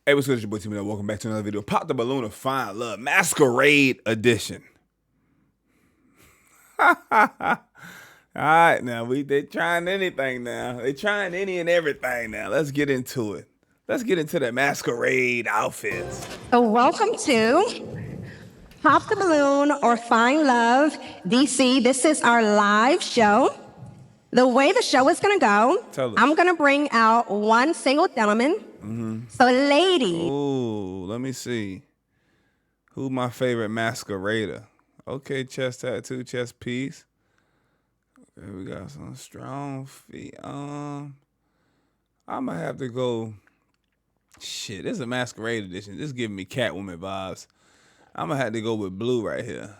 Hey, what's good? It's your boy TPindell. Welcome back to another video. Pop the balloon of fine love, Masquerade edition. All right, now they trying anything now. They trying any and everything now. Let's get into it. Let's get into the masquerade outfits. So welcome to Pop the Balloon or Find Love DC. This is our live show. The way the show is going to go, I'm going to bring out one single gentleman. So lady. Ooh, let me see. Who my favorite masquerader? Okay, chest tattoo, chest piece. Okay, we got some strong feet. I'm gonna have to go. Shit, this is a masquerade edition. This is giving me Catwoman vibes. I'm gonna have to go with blue right here.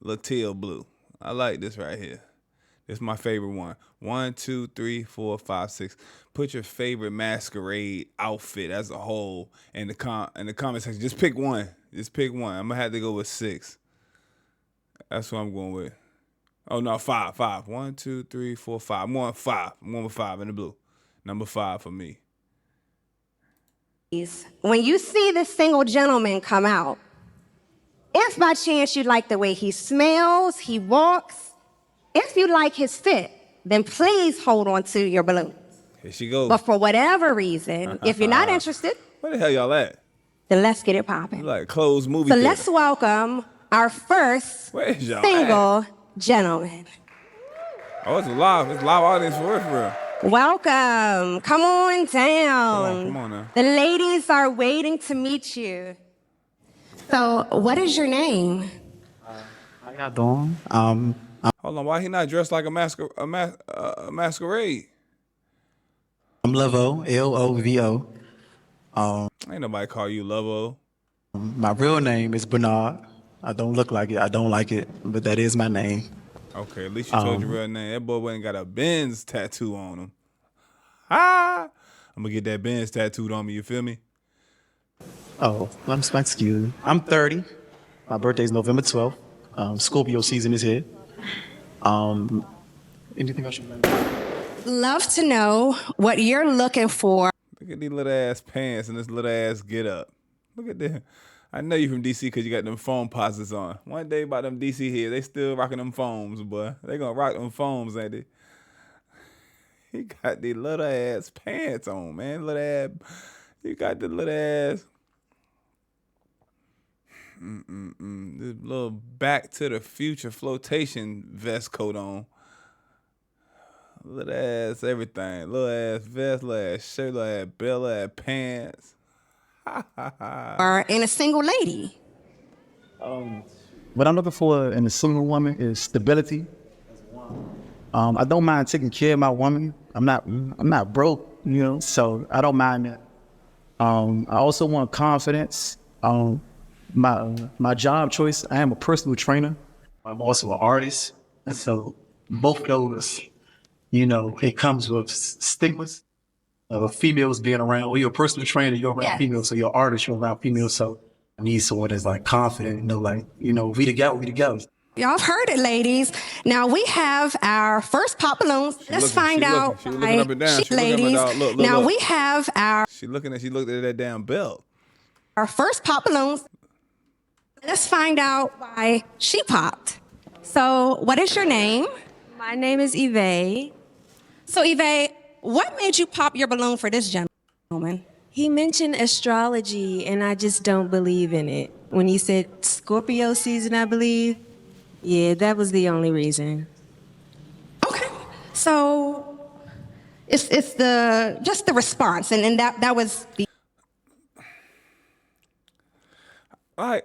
Lateal blue. I like this right here. This is my favorite one. 1, 2, 3, 4, 5, 6. Put your favorite masquerade outfit as a whole in the comment section. Just pick one. Just pick one. I'm gonna have to go with 6. That's what I'm going with. Oh no, 5. 5. 1, 2, 3, 4, 5. I'm going 5. I'm going with 5 in the blue. Number 5 for me. When you see this single gentleman come out, if by chance you like the way he smells, he walks, if you like his fit, then please hold on to your balloon. Here she goes. But for whatever reason, if you're not interested, where the hell y'all at? then let's get it popping. Like closed movie So theater. let's welcome our first single gentleman. Oh, it's a live audience for real. Welcome. Come on down. Come on now. The ladies are waiting to meet you. So, what is your name? How y'all doing? Hold on, why he not dressed like a masquerade? I'm Lovo, L-O-V-O. Ain't nobody call you Lovo. My real name is Bernard. I don't look like it. I don't like it, but that is my name. Okay, at least you told your real name. That boy ain't got a Benz tattoo on him. I'm gonna get that Benz tattooed on me, you feel me? Oh, excuse me. I'm 30. My birthday's November 12th. Scorpio season is here. Anything else you like? Love to know what you're looking for. Look at these little ass pants and this little ass get up. Look at them. I know you from DC because you got them foam posits on. One day about them DC here, they still rocking them foams, boy. They gonna rock them foams, ain't they? He got these little ass pants on, man. Little ass. You got the little ass. This little Back to the Future flotation vest coat on. Little ass everything. Little ass vest, little ass shirt, little ass belt, little ass pants. Or in a single lady. What I'm looking for in a single woman is stability. I don't mind taking care of my woman. I'm not broke, you know, so I don't mind that. I also want confidence. My job choice, I am a personal trainer. I'm also an artist. And so both of those, you know, it comes with stigmas of females being around. Or you're a personal trainer, you're around females, so you're an artist, you're around females. So I need someone that's like confident, you know, like, you know, we together. Y'all have heard it, ladies. Now we have our first pop balloons. Let's find out. She looking up and down. Ladies. Now we have our. She looked at that damn belt. Our first pop balloons. Let's find out why she popped. So, what is your name? My name is Yve. So, Yve, what made you pop your balloon for this gentleman? He mentioned astrology, and I just don't believe in it. When he said Scorpio season, I believe, yeah, that was the only reason. Okay. So, it's just the response, and that was the. I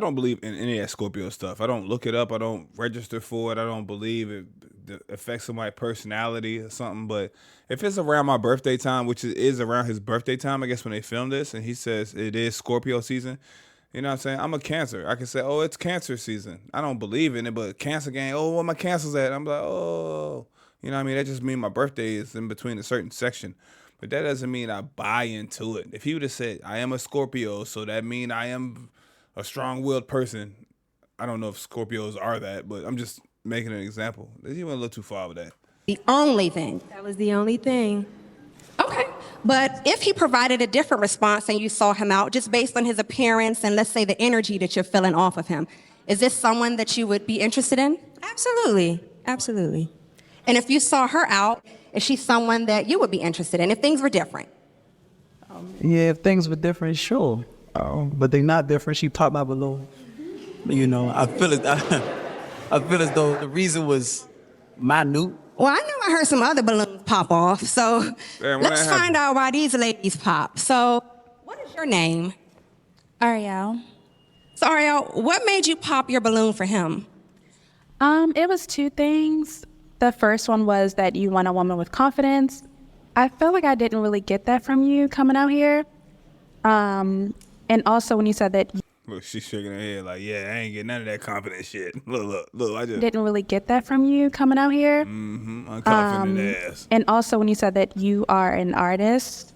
don't believe in any of that Scorpio stuff. I don't look it up. I don't register for it. I don't believe it affects somebody's personality or something. But if it's around my birthday time, which is around his birthday time, I guess when they filmed this, and he says it is Scorpio season, you know what I'm saying? I'm a Cancer. I can say, oh, it's Cancer season. I don't believe in it, but Cancer gang, oh, where my Cancers at? I'm like, oh, you know what I mean? That just means my birthday is in between a certain section. But that doesn't mean I buy into it. If he would have said, I am a Scorpio, so that means I am a strong-willed person. I don't know if Scorpios are that, but I'm just making an example. You went a little too far with that. The only thing. That was the only thing. Okay. But if he provided a different response and you saw him out, just based on his appearance and let's say the energy that you're feeling off of him, is this someone that you would be interested in? Absolutely. Absolutely. And if you saw her out, is she someone that you would be interested in if things were different? Yeah, if things were different, sure. But they're not different. She popped my balloon. You know, I feel as though the reason was minute. Well, I know I heard some other balloons pop off, so let's find out why these ladies pop. So, what is your name? Ariel. So, Ariel, what made you pop your balloon for him? It was two things. The first one was that you want a woman with confidence. I felt like I didn't really get that from you coming out here. And also when you said that... Look, she's shaking her head like, yeah, I ain't getting none of that confident shit. Look, I just... Didn't really get that from you coming out here. Mm-hmm, unconfident ass. And also when you said that you are an artist,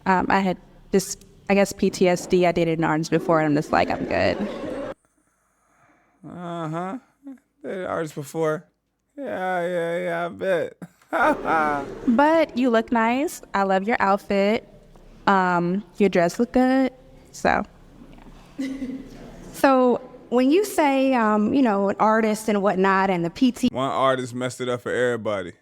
I had just, I guess, PTSD. I dated an artist before, and I'm just like, I'm good. Uh-huh. Dated an artist before. Yeah, I bet. But you look nice. I love your outfit. Your dress look good. So, yeah. So when you say, an artist and whatnot and the PT... One artist messed it up for everybody.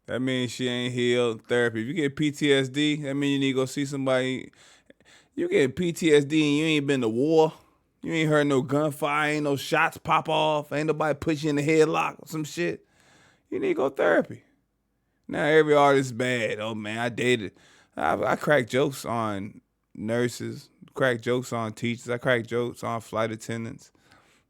That means she ain't healed. Therapy. If you get PTSD, that means you need to go see somebody. You get PTSD and you ain't been to war. You ain't heard no gunfire, ain't no shots pop off, ain't nobody put you in the headlock or some shit. You need to go therapy. Now every artist is bad. Oh man, I dated. I crack jokes on nurses, crack jokes on teachers, I crack jokes on flight attendants.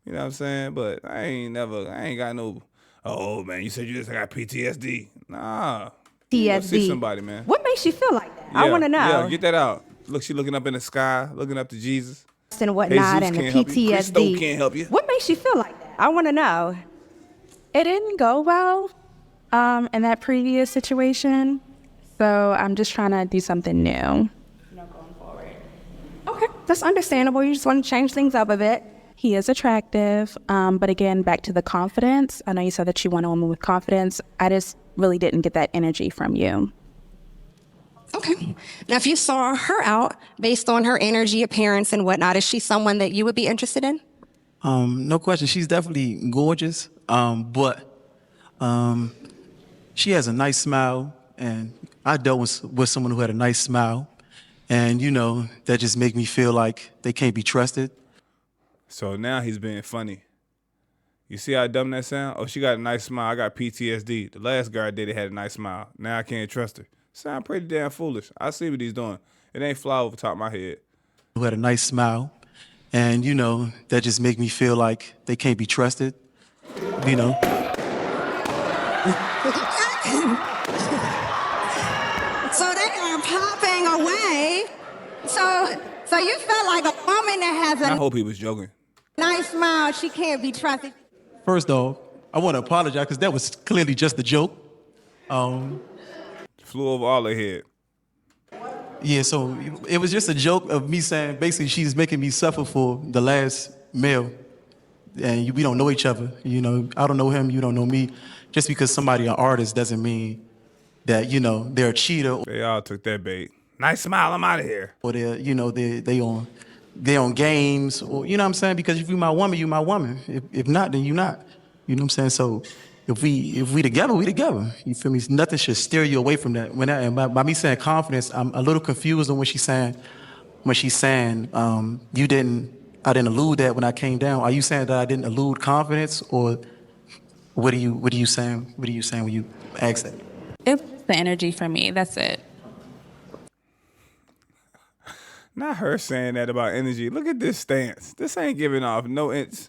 You know what I'm saying? But I ain't got no, oh man, you said you just got PTSD. Nah. PTSD. See somebody, man. What makes you feel like that? Yeah, I want to know. Yeah, get that out. Look, she looking up in the sky, looking up to Jesus. And whatnot, and the PTSD. Christo can't help you. What makes you feel like that? I want to know. It didn't go well in that previous situation. So I'm just trying to do something new. Going forward. Okay, that's understandable. You just want to change things up a bit. He is attractive, but again, back to the confidence. I know you said that you want a woman with confidence. I just really didn't get that energy from you. Okay. Now, if you saw her out based on her energy, appearance, and whatnot, is she someone that you would be interested in? No question. She's definitely gorgeous, but she has a nice smile, and I dealt with someone who had a nice smile, and that just make me feel like they can't be trusted. So now he's being funny. You see how dumb that sound? Oh, she got a nice smile. I got PTSD. The last guy I dated had a nice smile. Now I can't trust her. Sound pretty damn foolish. I see what he's doing. It ain't fly over top of my head. Who had a nice smile, and that just make me feel like they can't be trusted. So they are popping away. So you felt like a woman that has I hope he was joking. nice smile, she can't be trusted. First off, I want to apologize because that was clearly just a joke. Flew over all her head. Yeah, so it was just a joke of me saying basically she's making me suffer for the last male, and we don't know each other. I don't know him, you don't know me. Just because somebody an artist doesn't mean that they're a cheater. They all took that bait. Nice smile, I'm out of here. Or they on games, or what I'm saying? Because if you my woman, you my woman. If not, then you not. You know what I'm saying? So if we together, we together. You feel me? Nothing should steer you away from that. And by me saying confidence, I'm a little confused on when she's saying I didn't allude that when I came down. Are you saying that I didn't allude confidence, or what are you saying? What are you saying when you ask that? It's the energy for me. That's it. Not her saying that about energy. Look at this stance. This ain't giving off no inch.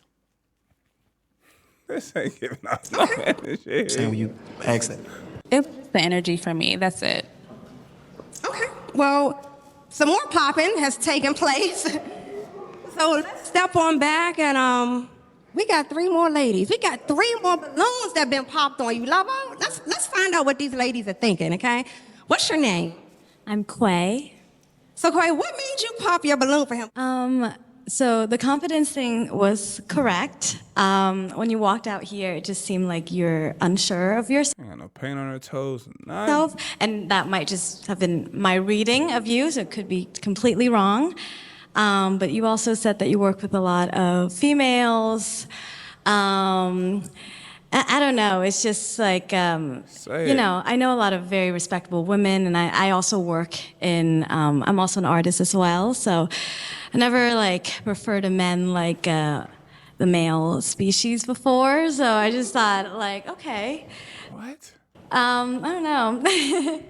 This ain't giving off no energy. Saying when you ask that. It's the energy for me. That's it. Okay. Well, some more popping has taken place. So let's step on back, and we got 3 more ladies. We got 3 more balloons that have been popped on you, Lovo. Let's find out what these ladies are thinking, okay? What's your name? I'm Quay. So, Quay, what made you pop your balloon for him? So the confidence thing was correct. When you walked out here, it just seemed like you're unsure of yourself. Ain't got no paint on her toes. Nice. And that might just have been my reading of you, so it could be completely wrong. But you also said that you work with a lot of females. I don't know. It's just like, you know, I know a lot of very respectable women, and I also work in, I'm also an artist as well, so I never like referred to men like the male species before, so I just thought like, okay. What? I don't know.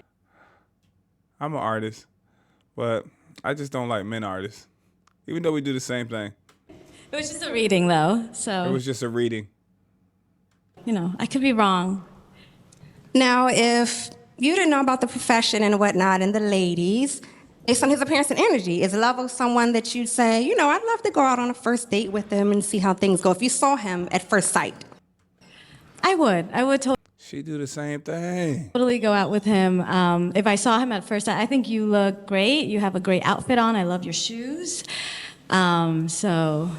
I'm an artist, but I just don't like men artists, even though we do the same thing. It was just a reading though, so. It was just a reading. You know, I could be wrong. Now, if you didn't know about the profession and whatnot and the ladies, based on his appearance and energy, is Lovo someone that you'd say, you know, I'd love to go out on a first date with him and see how things go if you saw him at first sight? I would She do the same thing. totally go out with him. If I saw him at first sight, I think you look great. You have a great outfit on. I love your shoes. So,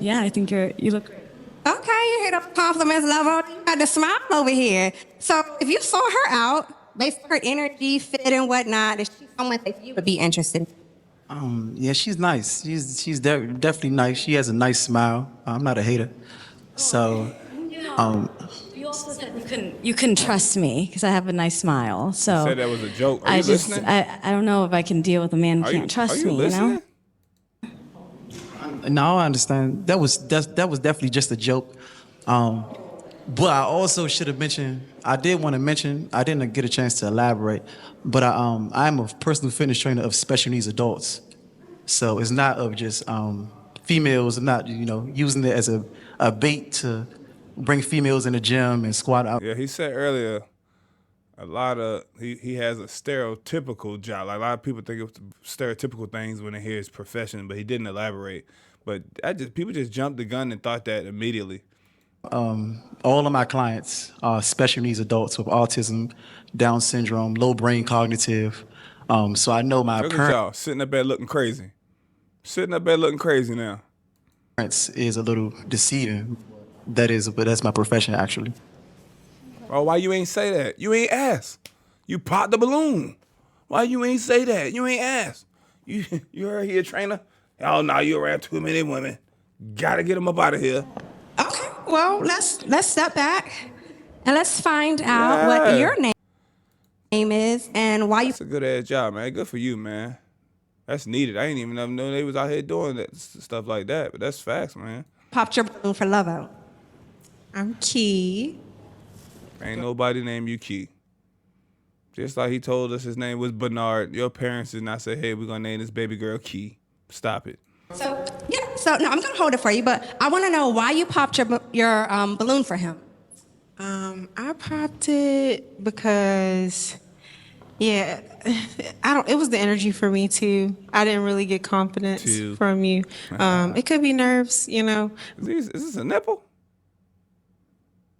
yeah, I think you look great. Okay, you hear the compliments, Lovo. You got the smile over here. So if you saw her out, based on her energy, fit, and whatnot, is she someone that you would be interested in? Yeah, she's nice. She's definitely nice. She has a nice smile. I'm not a hater. So, You also said you couldn't trust me because I have a nice smile. So You said that was a joke. Are you listening? I don't know if I can deal with a man who can't trust me. Listening? You know. no, I understand. That was definitely just a joke. But I also should have mentioned. I did want to mention. I didn't get a chance to elaborate. But I am a personal fitness trainer of special needs adults. So it's not of just females. I'm not using it as a bait to bring females in the gym and squat out. Yeah, he said earlier, he has a stereotypical job. Like a lot of people think it's stereotypical things when they hear his profession, but he didn't elaborate. But people just jumped the gun and thought that immediately. All of my clients are special needs adults with autism, Down syndrome, low brain cognitive. So I know my Look at y'all sitting up there looking crazy. Now. parents is a little deceiving. But that's my profession actually. Oh, why you ain't say that? You ain't ask. You popped the balloon. Why you ain't say that? You ain't ask. You heard he a trainer? Oh, no, you around too many women. Gotta get them up out of here. Okay, well, let's step back and let's find out what your name is and why you. That's a good ass job, man. Good for you, man. That's needed. I didn't even know they was out here doing that stuff like that, but that's facts, man. Popped your balloon for Lovo. I'm Key. Ain't nobody named you Key. Just like he told us his name was Bernard. Your parents did not say, hey, we're going to name this baby girl Key. Stop it. So no, I'm going to hold it for you, but I want to know why you popped your balloon for him. I popped it because, it was the energy for me too. I didn't really get confidence from you. It could be nerves, Is this a nipple?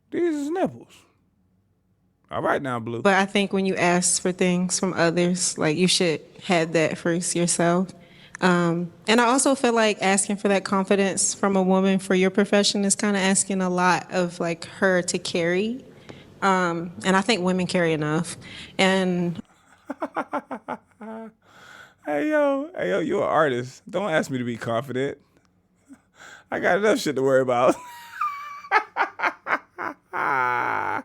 These is nipples. All right now, Blue. But I think when you ask for things from others, like you should have that first yourself. And I also feel like asking for that confidence from a woman for your profession is kind of asking a lot of like her to carry. And I think women carry enough. And Hey yo, you're an artist. Don't ask me to be confident. I got enough shit to worry about. I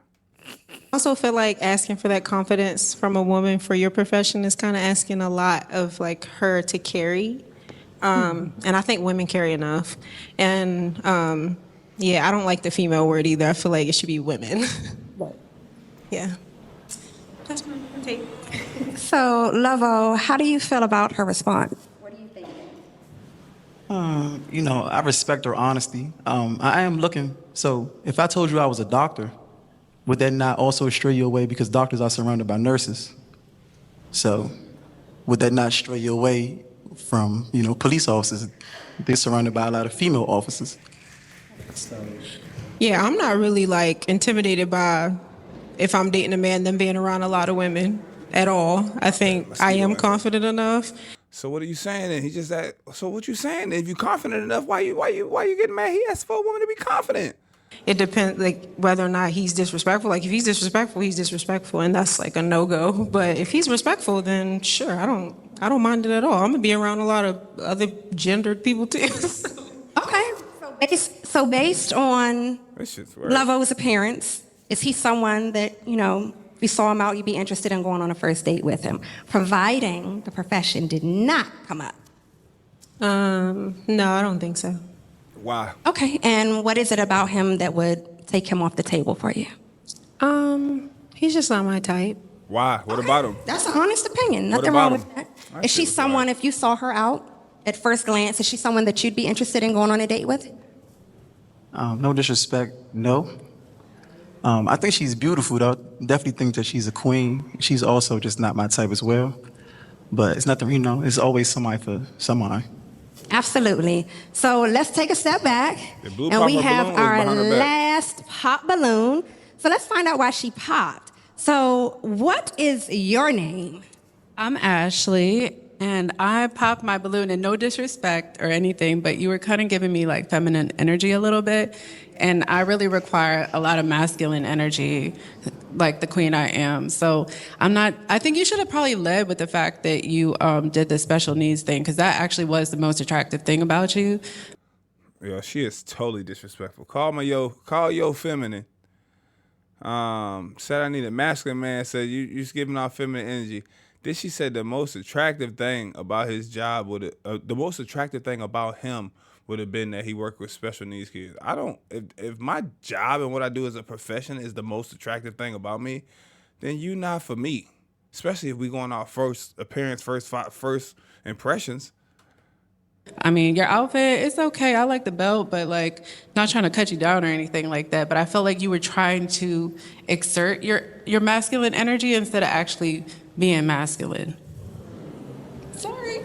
also feel like asking for that confidence from a woman for your profession is kind of asking a lot of like her to carry. And I think women carry enough. And I don't like the female word either. I feel like it should be women. Yeah. That's my take. So, Lovo, how do you feel about her response? I respect her honesty. I am looking. So if I told you I was a doctor, would that not also stray you away because doctors are surrounded by nurses? So would that not stray you away from, police officers? They're surrounded by a lot of female officers. Yeah, I'm not really like intimidated by if I'm dating a man, them being around a lot of women at all. I think I am confident enough. So what are you saying then? He just that. So what you saying then? If you confident enough, why you getting mad? He asked for a woman to be confident. It depends, like, whether or not he's disrespectful. Like, if he's disrespectful, he's disrespectful, and that's like a no-go. But if he's respectful, then sure, I don't mind it at all. I'm gonna be around a lot of other gendered people too. Okay. So based on This shit's weird. Lovo's appearance, is he someone that, if you saw him out, you'd be interested in going on a first date with him, providing the profession did not come up? No, I don't think so. Why? Okay, and what is it about him that would take him off the table for you? He's just not my type. Why? What about him? That's an honest opinion. What Nothing about wrong him? with that. I Is she see what's someone, right. if you saw her out at first glance, is she someone that you'd be interested in going on a date with? No disrespect, no. I think she's beautiful, though. Definitely think that she's a queen. She's also just not my type as well. But it's nothing, it's always somebody for somebody. Absolutely. So let's take a step back. The blue And we pop-up have balloon was our behind her back. last pop balloon. So let's find out why she popped. So what is your name? I'm Ashley, and I popped my balloon, and no disrespect or anything, but you were kind of giving me like feminine energy a little bit, and I really require a lot of masculine energy, like the queen I am. So I think you should have probably led with the fact that you did the special needs thing, because that actually was the most attractive thing about you. Yo, she is totally disrespectful. Call yo feminine. Said I need a masculine man. Said you just giving off feminine energy. Then she said the most attractive thing about his job the most attractive thing about him would have been that he worked with special needs kids. If my job and what I do as a profession is the most attractive thing about me, then you not for me. Especially if we going off first appearance, first impressions. I mean, your outfit, it's okay. I like the belt, but like, not trying to cut you down or anything like that. But I felt like you were trying to exert your masculine energy instead of actually being masculine. Sorry.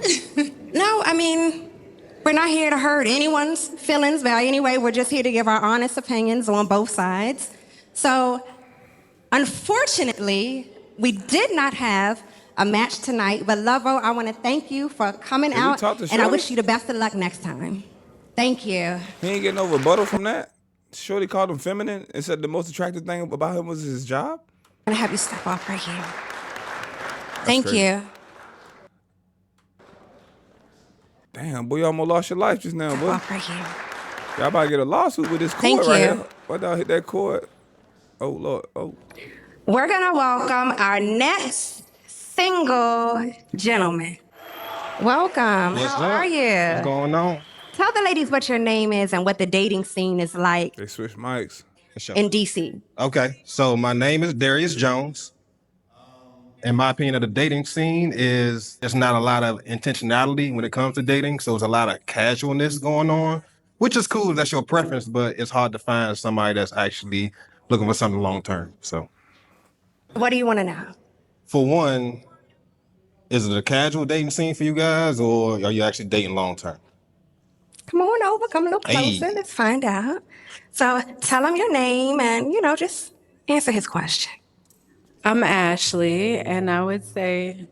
No, I mean, we're not here to hurt anyone's feelings. But anyway, we're just here to give our honest opinions on both sides. So, unfortunately, we did not have a match tonight. But Lovo, I want to thank you for coming Can we out, talk to and I Shorty? wish you the best of luck next time. Thank you. He ain't getting no rebuttal from that. Shorty called him feminine and said the most attractive thing about him was his job. I'm gonna have you step off right here. Thank crazy. you. Damn, boy, you almost lost your life just now, Step boy. off right here. Y'all about to get a lawsuit with this cord Thank right you. here. Why y'all hit that cord? Oh, Lord. Oh. We're gonna welcome our next single gentleman. Welcome. What's How up? are you? What's going on? Tell the ladies what your name is and what the dating scene is like They switched mics. in DC. Okay, so my name is Darius Jones. In my opinion, the dating scene is there's not a lot of intentionality when it comes to dating, so there's a lot of casualness going on, which is cool if that's your preference, but it's hard to find somebody that's actually looking for something long term. So, What do you want to know? for one, is it a casual dating scene for you guys, or are you actually dating long term? Come on over, come a little closer. Hey. Let's find out. So tell him your name and, just answer his question. I'm Ashley, and I would say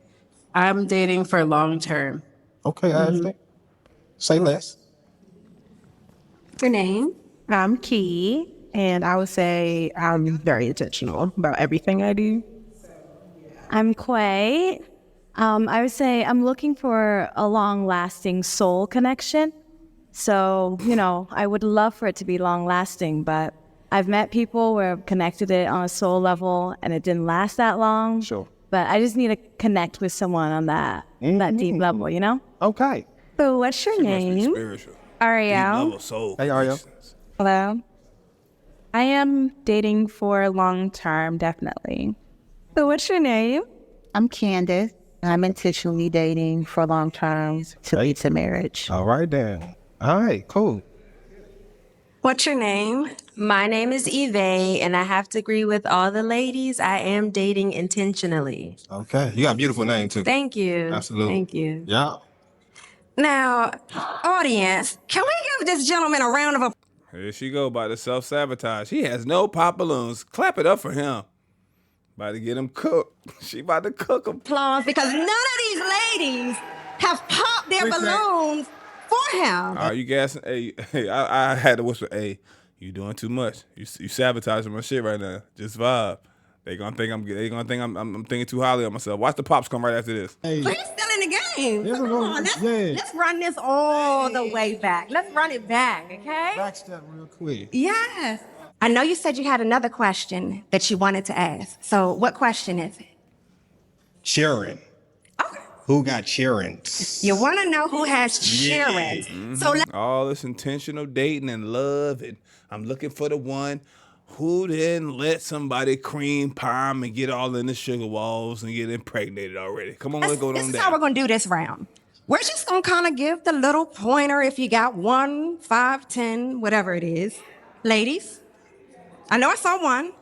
I'm dating for long term. Okay, Ashley. Say less. Your name? I'm Key, and I would say I'm very intentional about everything I do. I'm Quay. I would say I'm looking for a long-lasting soul connection. So, I would love for it to be long-lasting, but I've met people where I've connected it on a soul level and it didn't last that long. Sure. But I just need to connect with someone on that deep level, Okay. So what's your She must be name? spiritual. Deep Ariel. level soul. Hey, Ariel. connections. Hello. I am dating for long term, definitely. So what's your name? I'm Candace. I'm intentionally dating for long term to lead to marriage. All right, then. All right, cool. What's your name? My name is Eve, and I have to agree with all the ladies. I am dating intentionally. Okay. You got a beautiful name, too. Thank you. Absolutely. Thank you. Yeah. Now, audience, can we give this gentleman a round of applause? Here she go, about to self-sabotage. He has no pop balloons. Clap it up for him. About to get him cooked. She about to cook him. Because none of these ladies have popped their balloons for him. You gassing? Hey, I had to whisper, hey, you doing too much. You sabotaging my shit right now. Just vibe. They gonna think I'm thinking too highly of myself. Watch the pops come right after this. Hey. But he's still in the game. So come on, let's run this all the way back. Let's run it back, okay? Backstep real quick. Yes. I know you said you had another question that you wanted to ask. So what question is it? Cheering. Okay. Who got cheering? You want to know who has cheering. Mm-hmm. So all this intentional dating and love, and I'm looking for the one who didn't let somebody cream palm and get all in the sugar walls and get impregnated already. Come on, let's go down there. This is how we're going to do this round. We're just going to kind of give the little pointer if you got 1, 5, 10, whatever it is. Ladies, I know I saw one.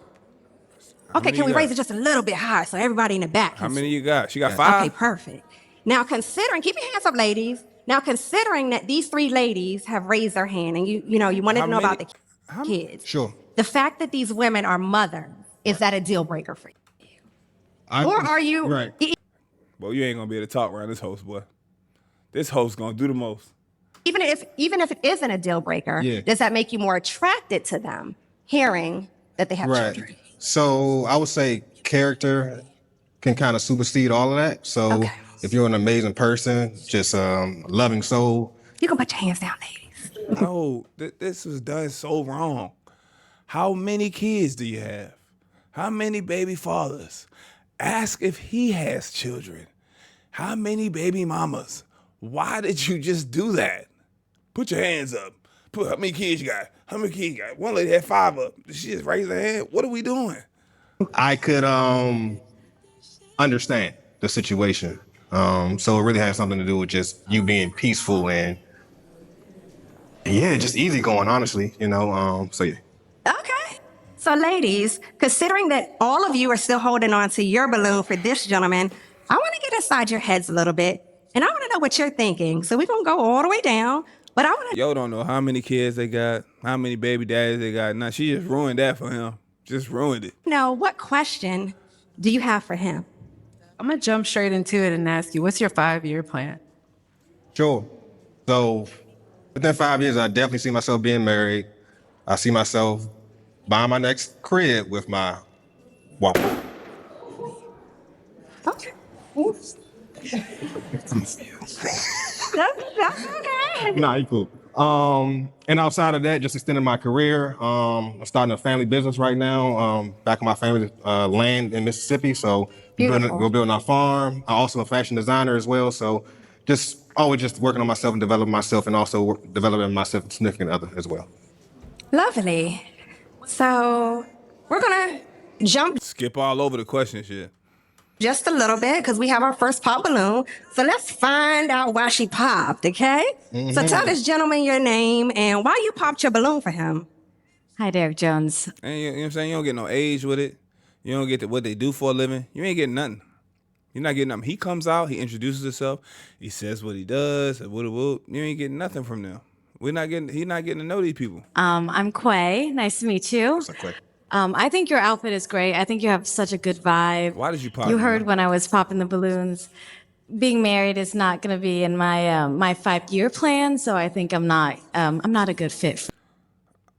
Okay, can we raise it just a little bit higher so everybody in the back? How many you got? She got 5? Okay, perfect. Now considering, keep your hands up, ladies. Now considering that these 3 ladies have raised their hand and you wanted to know about the kids. Sure. The fact that these women are mothers, is that a deal breaker for you? Or are you? Right. Well, you ain't gonna be able to talk around this host, boy. This host gonna do the most. Even if it isn't a deal breaker, does that make you more attracted to them, hearing that they have children? So I would say character can kind of supersede all of that. So if you're an amazing person, just loving soul. You can put your hands down, ladies. No, this was done so wrong. How many kids do you have? How many baby fathers? Ask if he has children. How many baby mamas? Why did you just do that? Put your hands up. Put how many kids you got? How many kids you got? One lady had 5 up. Did she just raise her hand? What are we doing? I could understand the situation. So it really has something to do with just you being peaceful and just easy going, honestly, so yeah. Okay. So ladies, considering that all of you are still holding on to your balloon for this gentleman, I want to get inside your heads a little bit, and I want to know what you're thinking. So we're going to go all the way down, but I want to... Yo don't know how many kids they got, how many baby daddies they got. Nah, she just ruined that for him. Just ruined it. Now, what question do you have for him? I'm going to jump straight into it and ask you, what's your 5-year plan? Sure. So within 5 years, I definitely see myself being married. I see myself buying my next crib with my wife. Okay. That's okay. Nah, you cool. And outside of that, just extending my career. I'm starting a family business right now. Back on my family land in Mississippi. So we're building our farm. I'm also a fashion designer as well. So just always just working on myself and developing myself, and also developing myself and significant other as well. Lovely. So we're going to jump Skip all over the question shit. just a little bit because we have our first pop balloon. So let's find out why she popped, okay? Mm-hmm. So tell this gentleman your name and why you popped your balloon for him. Hi, Derek Jones. And you know what I'm saying? You don't get no age with it. You don't get what they do for a living. You ain't getting nothing. You're not getting nothing. He comes out, he introduces himself, he says what he does, you ain't getting nothing from them. He's not getting to know these people. I'm Quay. Nice to meet you. What's up, Quay? I think your outfit is great. I think you have such a good vibe. Why did you pop? You heard when I was popping the balloons. Being married is not going to be in my my 5-year plan, so I think I'm not a good fit.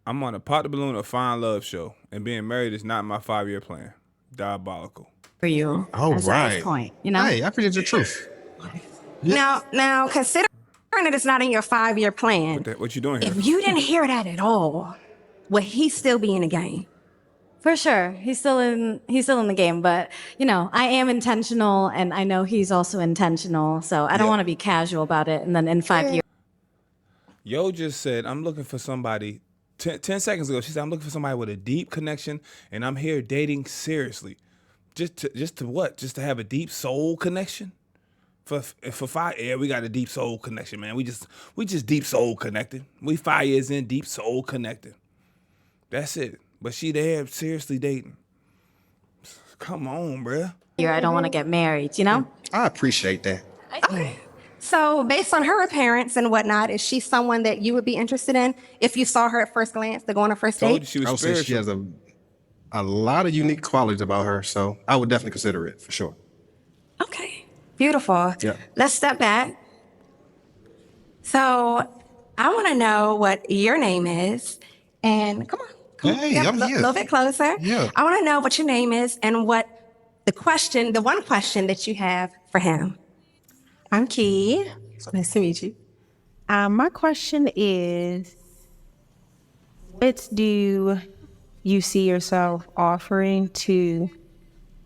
I'm on a Pop the Balloon or Fine Love show, and being married is not my 5-year plan. Diabolical. For you. All as right. At this point, you know. Hey, I appreciate the truth. Now, considering that it's not in your 5-year plan, What you doing here? if you didn't hear that at all, would he still be in the game? For sure, he's still in the game, but I am intentional, and I know he's also intentional. So I don't want to be casual about it. And then in 5 years, Yo just said, I'm looking for somebody. 10 seconds ago, she said, I'm looking for somebody with a deep connection, and I'm here dating seriously. Just to what? Just to have a deep soul connection? For 5, we got a deep soul connection, man. We just deep soul connected. We 5 years in, deep soul connected. That's it. But she there seriously dating. Come on, bruh. I don't want to get married, I appreciate that. Okay. So based on her appearance and whatnot, is she someone that you would be interested in if you saw her at first glance to go on a first Told you date? she was I would say she spiritual. has a lot of unique qualities about her, so I would definitely consider it for sure. Okay. Beautiful. Yeah. Let's step back. So I want to know what your name is. And come on. Hey, Yep, I'm a here. little bit closer. Yeah. I want to know what your name is and what the one question that you have for him. I'm Key. Nice to meet you. My question is, what do you see yourself offering to,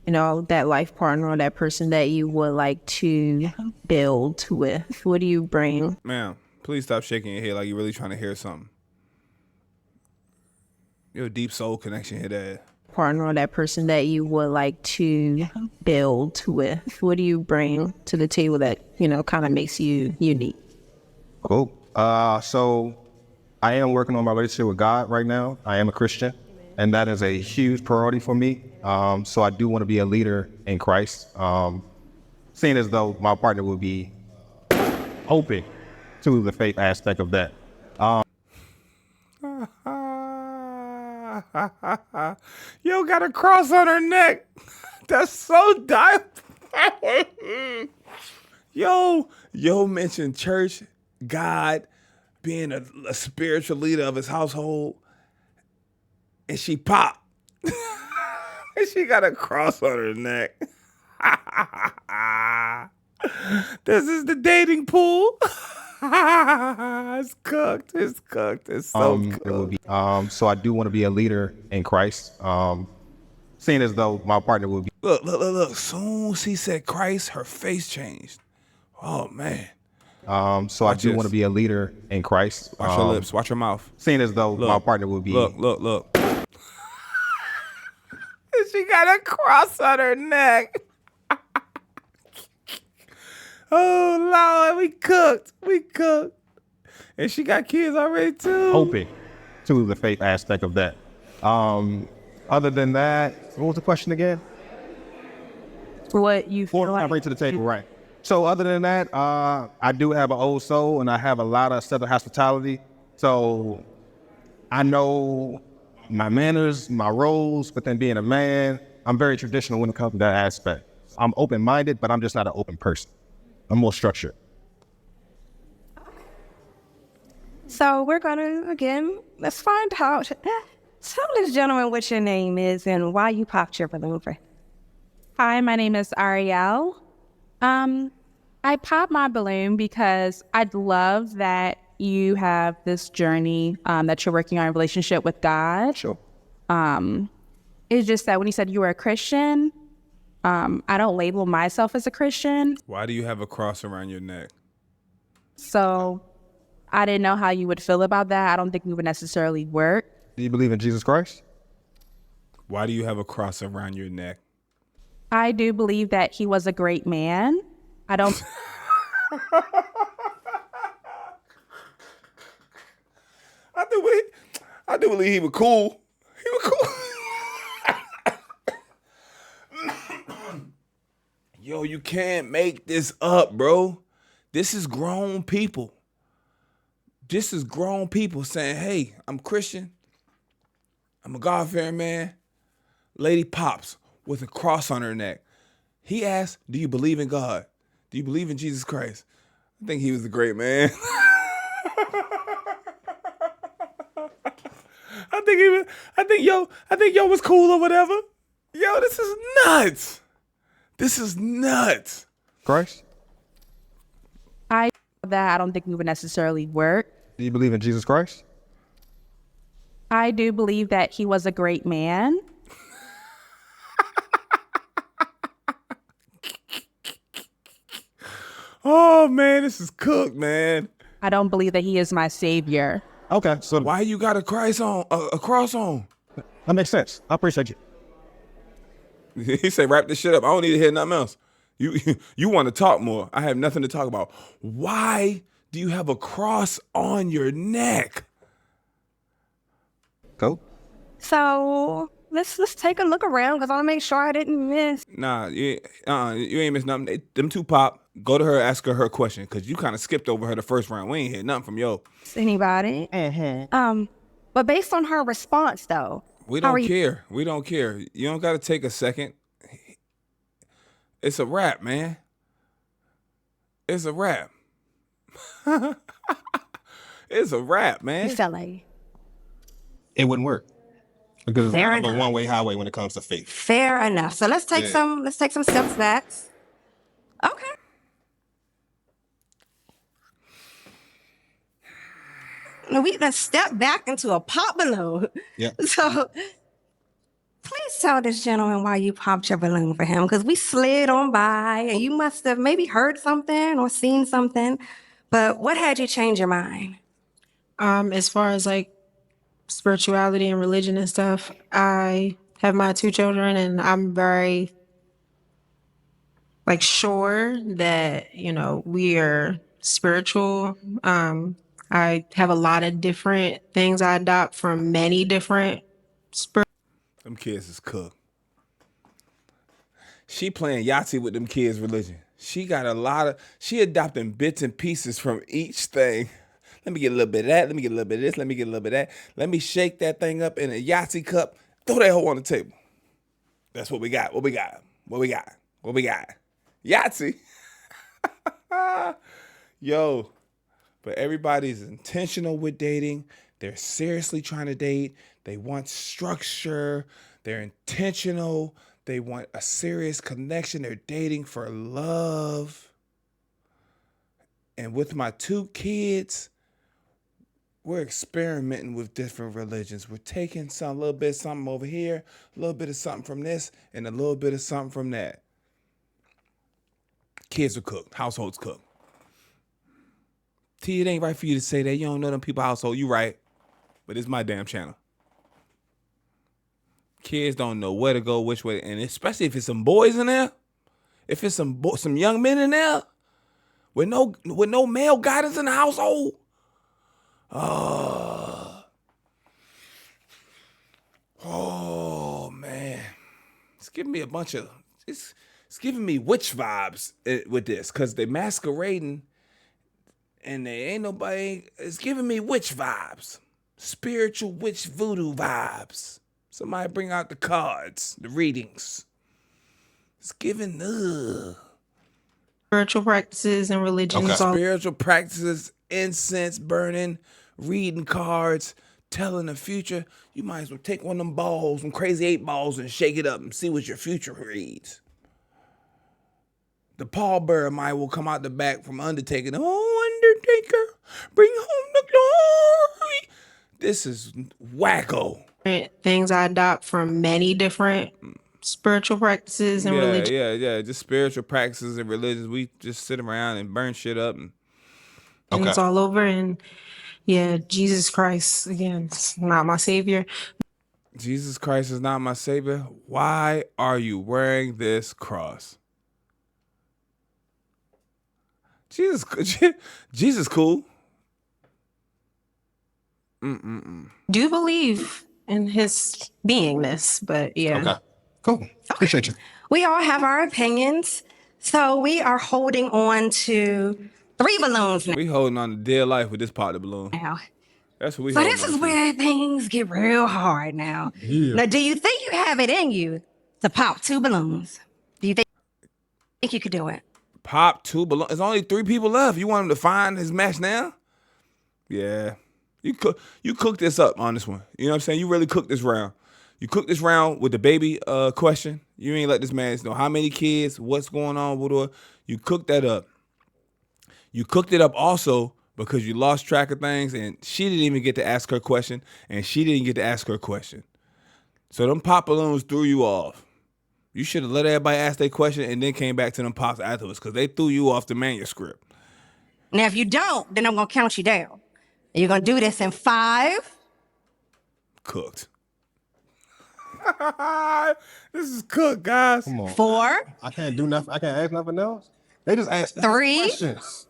that life partner or that person that you would like to build with? What do you bring? Ma'am, please stop shaking your head like you're really trying to hear something. You're a deep soul connection here, Dad. Partner or that person that you would like to build with? What do you bring to the table that, kind of makes you unique? Cool. So I am working on my relationship with God right now. I am a Christian, and that is a huge priority for me. So I do want to be a leader in Christ, seeing as though my partner will be open to the faith aspect of that. Yo, got a cross on her neck. That's so dire. Yo mentioned church, God, being a spiritual leader of his household, and she popped. And she got a cross on her neck. This is the dating pool. It's cooked. It's cooked. It's so cooked. It will be. So I do want to be a leader in Christ, seeing as though my partner will be. Look. Soon as he said Christ, her face changed. Oh, man. So I do want to be a leader in Christ. Watch your lips. Watch your mouth. Seeing as though my partner will be. Look. She got a cross on her neck. Oh, Lord, we cooked. And she got kids already, too. Open to the faith aspect of that. Other than that, what was the question again? What you feel like? Bring to the table, right. So other than that, I do have an old soul, and I have a lot of Southern hospitality. So I know my manners, my roles, but then being a man, I'm very traditional when it comes to that aspect. I'm open-minded, but I'm just not an open person. I'm more structured. So we're going to, again, let's find out. Tell this gentleman what your name is and why you popped your balloon for him. Hi, my name is Ariel. I popped my balloon because I'd love that you have this journey that you're working on a relationship with God. Sure. It's just that when you said you were a Christian, I don't label myself as a Christian. Why do you have a cross around your neck? So I didn't know how you would feel about that. I don't think we would necessarily work. Do you believe in Jesus Christ? Why do you have a cross around your neck? I do believe that he was a great man. I don't. I do believe he was cool. He was cool. Yo, you can't make this up, bro. This is grown people. This is grown people saying, hey, I'm Christian. I'm a God-fearing man. Lady pops with a cross on her neck. He asked, do you believe in God? Do you believe in Jesus Christ? I think he was a great man. I think yo was cool or whatever. Yo, this is nuts. This is nuts. Christ? I don't think we would necessarily work. Do you believe in Jesus Christ? I do believe that he was a great man. Oh, man, this is cooked, man. I don't believe that he is my savior. Okay, so why you got a cross on? That makes sense. I appreciate you. He said, wrap this shit up. I don't need to hear nothing else. You want to talk more. I have nothing to talk about. Why do you have a cross on your neck? Go. So let's take a look around because I want to make sure I didn't miss. Nah, you ain't missed nothing. Them two pop. Go to her, ask her question because you kind of skipped over her the first round. We ain't hear nothing from yo. Anybody? But based on her response though, we don't care. We don't care. You don't got to take a second. It's a wrap, man. It's a wrap. It's a wrap, man. You felt like It wouldn't work because Fair I'm a enough. one-way highway when it comes to faith. Fair enough. So let's take some steps back. Okay. Now we gonna step back into a pop balloon. Yeah. So please tell this gentleman why you popped your balloon for him, because we slid on by and you must have maybe heard something or seen something. But what had you change your mind? As far as like spirituality and religion and stuff, I have my 2 children and I'm very like sure that, you know, we are spiritual. I have a lot of different things I adopt from many different Them kids is cooked. She playing Yahtzee with them kids' religion. She got a lot of, she adopting bits and pieces from each thing. Let me get a little bit of that. Let me get a little bit of this. Let me get a little bit of that. Let me shake that thing up in a Yahtzee cup. Throw that hoe on the table. That's what we got. What we got? What we got? What we got? Yahtzee. Yo, but everybody's intentional with dating. They're seriously trying to date. They want structure. They're intentional. They want a serious connection. They're dating for love. And with my 2 kids, we're experimenting with different religions. We're taking a little bit of something over here, a little bit of something from this, and a little bit of something from that. Kids are cooked. Households cooked. T, it ain't right for you to say that. You don't know them people household. You right. But it's my damn channel. Kids don't know where to go, which way, and especially if it's some boys in there, if it's some young men in there, with no male guidance in the household. Oh man, it's giving me it's giving me witch vibes with this, cause they masquerading, and they ain't nobody. It's giving me witch vibes, spiritual witch voodoo vibes. Somebody bring out the cards, the readings. It's giving spiritual practices and religions. Spiritual practices, incense burning, reading cards, telling the future. You might as well take one of them balls, some crazy 8 balls, and shake it up and see what your future reads. The pallbearer might will come out the back from Undertaker. Oh, Undertaker, bring home the glory. This is wacko. Things I adopt from many different spiritual practices and religions. Yeah. Just spiritual practices and religions. We just sit around and burn shit up. And it's all over. And yeah, Jesus Christ, again, is not my savior. Jesus Christ is not my savior. Why are you wearing this cross? Jesus cool. Do believe in his beingness, but yeah. Okay, cool. Appreciate you. We all have our opinions, so we are holding on to 3 balloons now. We holding on to dear life with this part of the balloon. That's what we. So this is where things get real hard now. Yeah. Now, do you think you have it in you to pop 2 balloons? Do you think you could do it? Pop 2 balloons. There's only 3 people left. You want him to find his match now? Yeah. You cook this up on this one. You know what I'm saying? You really cooked this round. You cooked this round with the baby question. You ain't let this man know how many kids, what's going on, whatever. You cooked that up. You cooked it up also because you lost track of things, and she didn't even get to ask her question, and she didn't get to ask her question. So them pop balloons threw you off. You should have let everybody ask their question and then came back to them pops afterwards, because they threw you off the manuscript. Now, if you don't, then I'm going to count you down. You're going to do this in 5. Cooked. This is cooked, guys. Come on. 4. I can't do nothing. I can't ask nothing else. They just asked 3. questions.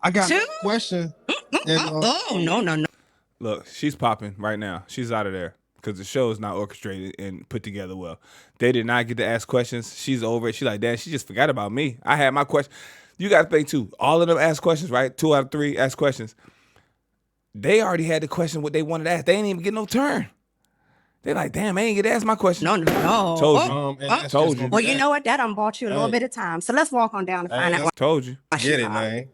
I got 2. a question. No. Look, she's popping right now. She's out of there because the show is not orchestrated and put together well. They did not get to ask questions. She's over it. She's like, Dad, she just forgot about me. I had my question. You got to think, too. All of them asked questions, right? 2 out of 3 asked questions. They already had the question what they wanted to ask. They ain't even get no turn. They're like, damn, I ain't get to ask my question. No. Told you. Told you. Well, you know what? That done bought you a little bit of time. So let's walk on down and find out. Told you. Get it, man.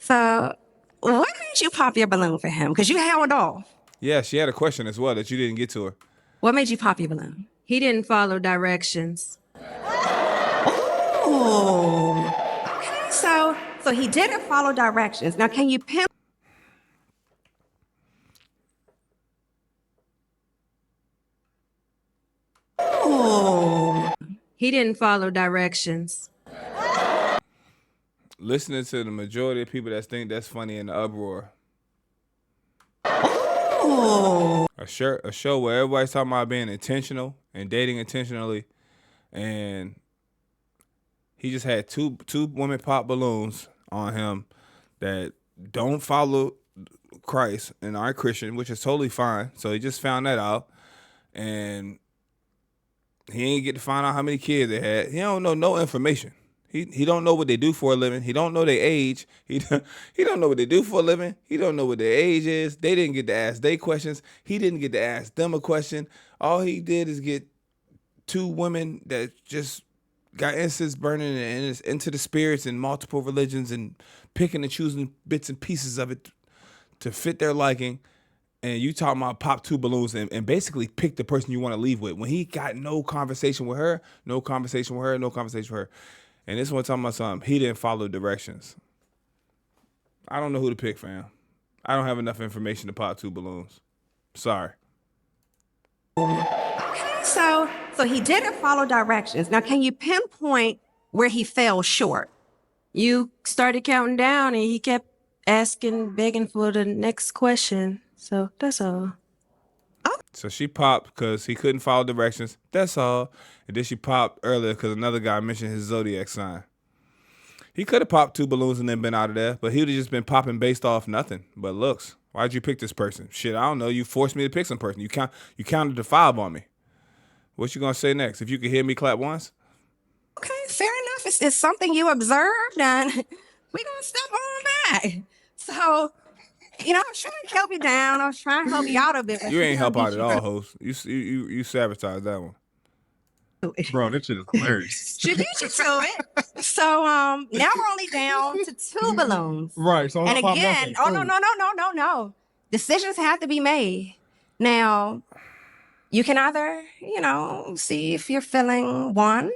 So, what made you pop your balloon for him? Because you held off. Yeah, she had a question as well that you didn't get to her. What made you pop your balloon? He didn't follow directions. Oh. Okay, so he didn't follow directions. Now, can you pin? Oh. He didn't follow directions. Listening to the majority of people that think that's funny in the uproar. Oh. A show where everybody's talking about being intentional and dating intentionally, and he just had two women pop balloons on him that don't follow Christ and aren't Christian, which is totally fine. So he just found that out, and he ain't get to find out how many kids they had. He don't know no information. He don't know what they do for a living. He don't know their age. He don't know what they do for a living. He don't know what their age is. They didn't get to ask they questions. He didn't get to ask them a question. All he did is get two women that just got incense burning and into the spirits and multiple religions and picking and choosing bits and pieces of it to fit their liking. And you talking about pop two balloons and basically pick the person you want to leave with. When he got no conversation with her, no conversation with her, no conversation with her. And this one talking about something, he didn't follow directions. I don't know who to pick, fam. I don't have enough information to pop two balloons. Sorry. Okay, so he didn't follow directions. Now, can you pinpoint where he fell short? You started counting down and he kept begging for the next question. So that's all. So she popped because he couldn't follow directions. That's all. And then she popped earlier because another guy mentioned his zodiac sign. He could have popped two balloons and then been out of there, but he would have just been popping based off nothing but looks. Why'd you pick this person? Shit, I don't know. You forced me to pick some person. You counted to 5 on me. What you gonna say next? If you could hear me clap once? Okay, fair enough. It's something you observed, and we're gonna step on back. So, I was trying to help you down. I was trying to help you out a bit. You ain't help out at all, host. You sabotaged that one. Bro, this shit is hilarious. She beat you to it. So now we're only down to 2 balloons. Right. So and again, no. Decisions have to be made. Now, you can either, see if you're feeling 1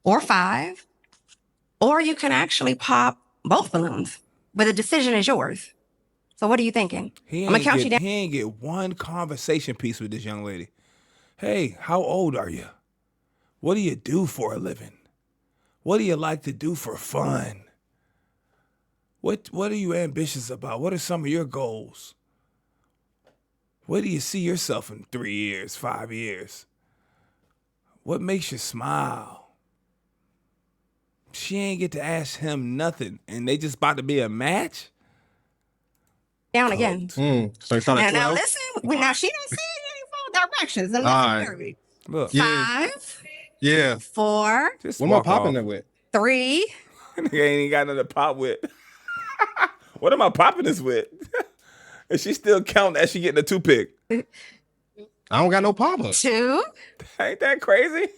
or 5, or you can actually pop both balloons. But the decision is yours. So what are you thinking? I'm gonna count you down. He ain't get one conversation piece with this young lady. Hey, how old are you? What do you do for a living? What do you like to do for fun? What are you ambitious about? What are some of your goals? Where do you see yourself in 3 years, 5 years? What makes you smile? She ain't get to ask him nothing, and they just about to be a match? Down again. So it's not like now listen, now she didn't say any full directions. And right. Look. 5. Yeah. 4. Just what am I walk popping off. it with? 3. Nigga ain't got nothing to pop with. What am I popping this with? And she still counting as she getting a toothpick. I don't got no popper. 2. Ain't that crazy?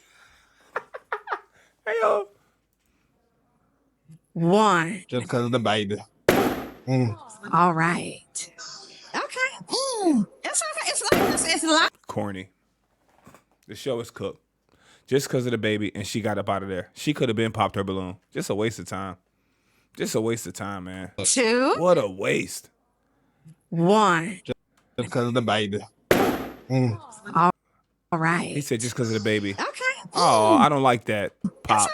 Hey, yo. 1. Just because of the baby. All right. Okay. It's like Corny. The show is cooked. Just because of the baby, and she got up out of there. She could have been popped her balloon. Just a waste of time. Just a waste of time, man. 2. What a waste. 1. Just because of the baby. All right. He said just because of the baby. Okay. Oh, I don't like that. Pop.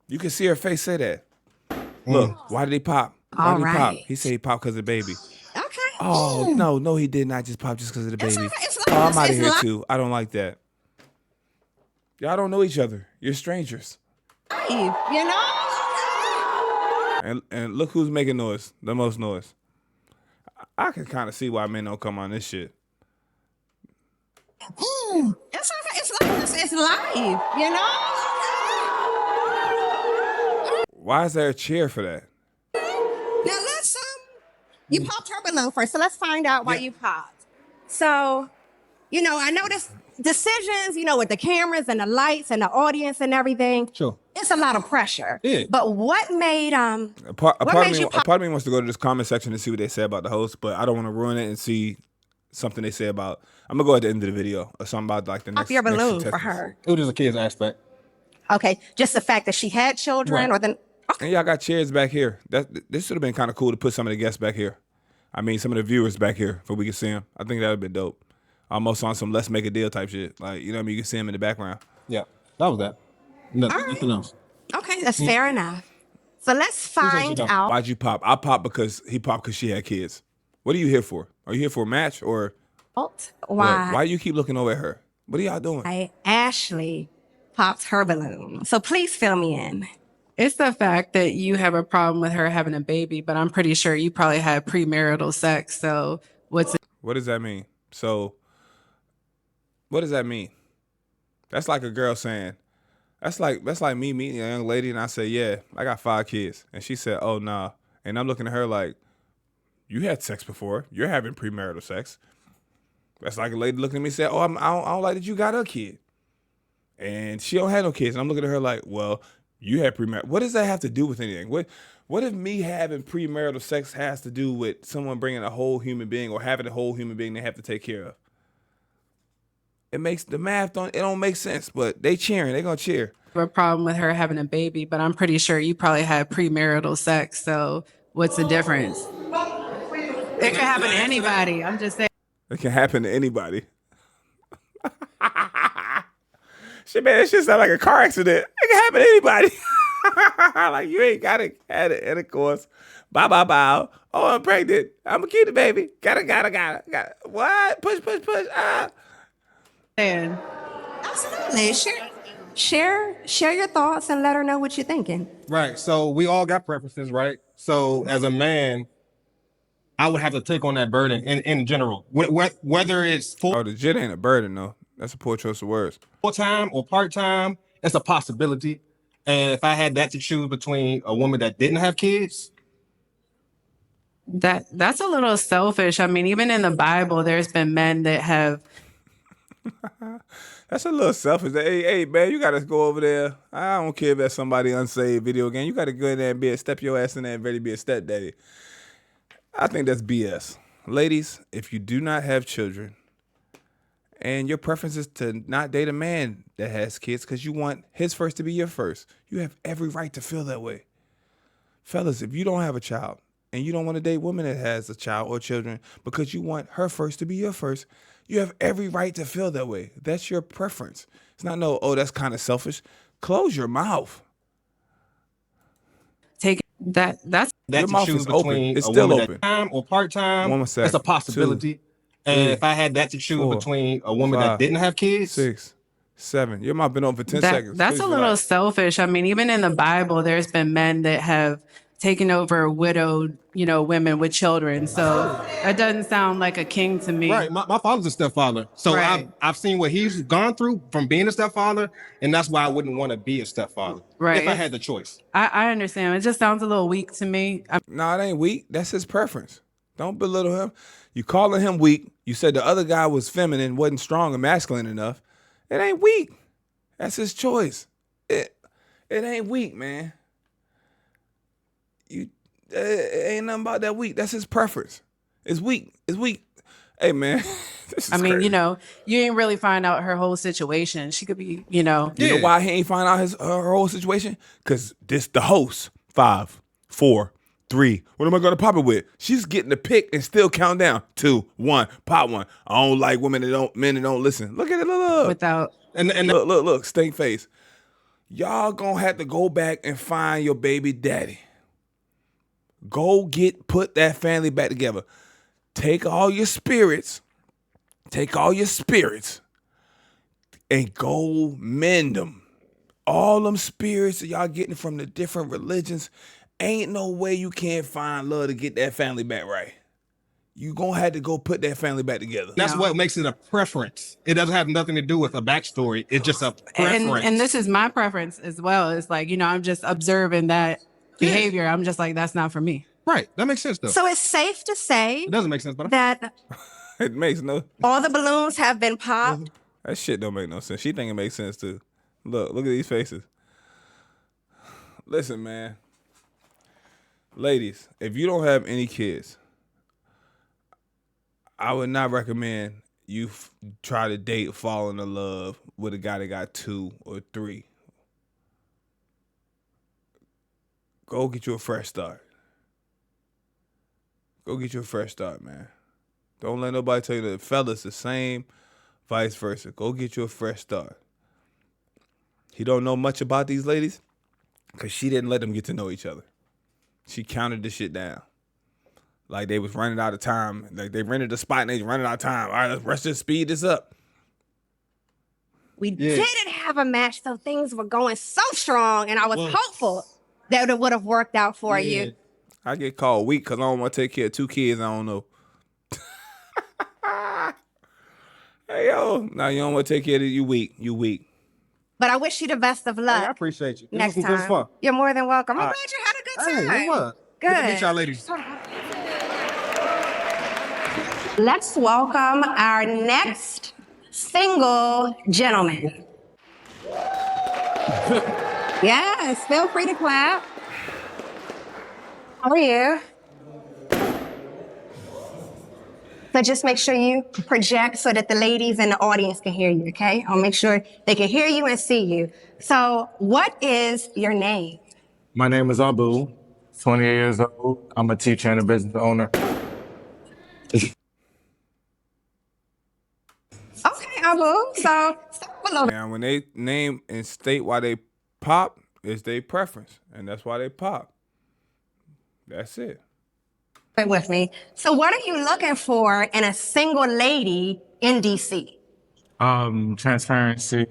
You can see her face say that. Look, why did he pop? Why did he pop? He said he popped because of the baby. Okay. Oh, no, he did not just pop just because of the baby. I'm out of here too. I don't like that. Y'all don't know each other. You're strangers. And look who's making noise, the most noise. I can kind of see why men don't come on this shit. It's live, Why is there a chair for that? Now let's you popped her balloon first, so let's find out why you popped. So, I noticed decisions, with the cameras and the lights and the audience and everything. Sure. It It's a lot of pressure. Yeah. But what made A part of me pop? wants to go to this comment section and see what they say about the host, but I don't want to ruin it and see something they say about. I'm gonna go at the end of the video or something about like the next. Pop your balloon next for her. It was just a kid's aspect. Okay, just the fact that she had children, Right. or then. Okay. And y'all got chairs back here. This should have been kind of cool to put some of the guests back here. I mean, some of the viewers back here so we can see them. I think that would have been dope. Almost on some let's make a deal type shit. Like, you know what I mean? You can see them in the background. Yeah, that was that. Nothing else. Okay, that's fair enough. So let's find out. Why'd you pop? I popped because he popped because she had kids. What are you here for? Are you here for a match or Why? Why you keep looking over at her? What are y'all doing? Ashley popped her balloon. So please fill me in. It's the fact that you have a problem with her having a baby, but I'm pretty sure you probably had premarital sex. So What does that mean? So what does that mean? That's like a girl saying, that's like me meeting a young lady and I say, yeah, I got 5 kids. And she said, oh, nah. And I'm looking at her like, you had sex before. You're having premarital sex. That's like a lady looking at me and say, oh, I don't like that you got a kid. And she don't have no kids. And I'm looking at her like, well, you had premarital. What does that have to do with anything? What if me having premarital sex has to do with someone bringing a whole human being or having a whole human being they have to take care of? It makes the math don't make sense, but they cheering. They gonna cheer. a problem with her having a baby, but I'm pretty sure you probably had premarital sex. So what's the difference? It can happen to anybody. I'm just saying. It can happen to anybody. Shit, man, that shit sound like a car accident. It can happen to anybody. Like, you ain't gotta have an intercourse. Bow. Oh, I'm pregnant. I'm gonna keep the baby. Gotta. What? Push. And Absolutely. Share your thoughts and let her know what you're thinking. Right. So we all got preferences, right? So as a man, I would have to take on that burden in general. Whether it's the jit ain't a burden, though. That's a poor choice of words. Full-time or part-time, it's a possibility. And if I had that to choose between a woman that didn't have kids, that's a little selfish. I mean, even in the Bible, there's been men that have. That's a little selfish. Hey, man, you gotta go over there. I don't care if that's somebody unsaved video game. You gotta go in there and step your ass in there and ready to be a stepdaddy. I think that's BS. Ladies, if you do not have children and your preference is to not date a man that has kids because you want his first to be your first, you have every right to feel that way. Fellas, if you don't have a child and you don't want to date a woman that has a child or children because you want her first to be your first, you have every right to feel that way. That's your preference. It's not that's kind of selfish. Close your mouth. Take that's your mouth is open. It's a still woman open. Time or part-time, One second. it's a possibility. 2, and 3, if I had that to choose 4, between a woman 5, that didn't have kids, 6, 7. Your mouth been open for 10 seconds. That's Please a little relax. selfish. I mean, even in the Bible, there's been men that have taken over widowed, women with children. So that doesn't sound like a king to me. right? My father's a stepfather, so Right. I've seen what he's gone through from being a stepfather, and that's why I wouldn't want to be a stepfather, Right. if I had the choice. I understand. It just sounds a little weak to me. No, it ain't weak. That's his preference. Don't belittle him. You calling him weak. You said the other guy was feminine, wasn't strong and masculine enough. It ain't weak. That's his choice. It ain't weak, man. It ain't nothing about that weak. That's his preference. It's weak. Hey, man. This is I mean, crazy. you ain't really find out her whole situation. She could be, You know why he ain't find out her whole situation? Because this the host. 5, 4, 3. What am I gonna pop it with? She's getting the pick and still count down. 2, 1, pop one. I don't like men that don't listen. Look at it. Look. without. And Look, stink face. Y'all gonna have to go back and find your baby daddy. Go put that family back together. Take all your spirits, and go mend them. All them spirits that y'all getting from the different religions, ain't no way you can't find love to get that family back right. You gonna have to go put that family back together. that's what makes it a preference. It doesn't have nothing to do with a backstory. It's just a preference. And this is my preference as well. It's like, I'm just observing that behavior. I'm just like, that's not for me. Right. That makes sense, though. So it's safe to say It doesn't make sense, but that It makes no. all the balloons have been popped. That shit don't make no sense. She think it makes sense too. Look at these faces. Listen, man. Ladies, if you don't have any kids, I would not recommend you try to date, fall in love with a guy that got 2 or 3. Go get you a fresh start. Go get you a fresh start, man. Don't let nobody tell you that. Fellas, the same, vice versa. Go get you a fresh start. He don't know much about these ladies because she didn't let them get to know each other. She counted the shit down. Like they was running out of time. Like they rented the spot and they running out of time. All right, let's just speed this up. We didn't have a match, so things were going so strong, and I was hopeful that it would have worked out for you. I get called weak because I don't want to take care of 2 kids I don't know. Hey, yo. Now you don't want to take care of it. You weak. You weak. But I wish you the best of luck. Hey, I appreciate you. Next This was time. fun. You're more than welcome. I'm glad you had a good time. Hey, what? Good. Good to meet y'all ladies. Let's welcome our next single gentleman. Yes, feel free to clap. How are you? So just make sure you project so that the ladies in the audience can hear you, okay? I'll make sure they can hear you and see you. So what is your name? My name is Abu, 28 years old. I'm a teacher and a business owner. Okay, Abu. So stop a little bit. Now, when they name and state why they pop, it's their preference, and that's why they pop. That's it. With me. So what are you looking for in a single lady in DC? Transparency,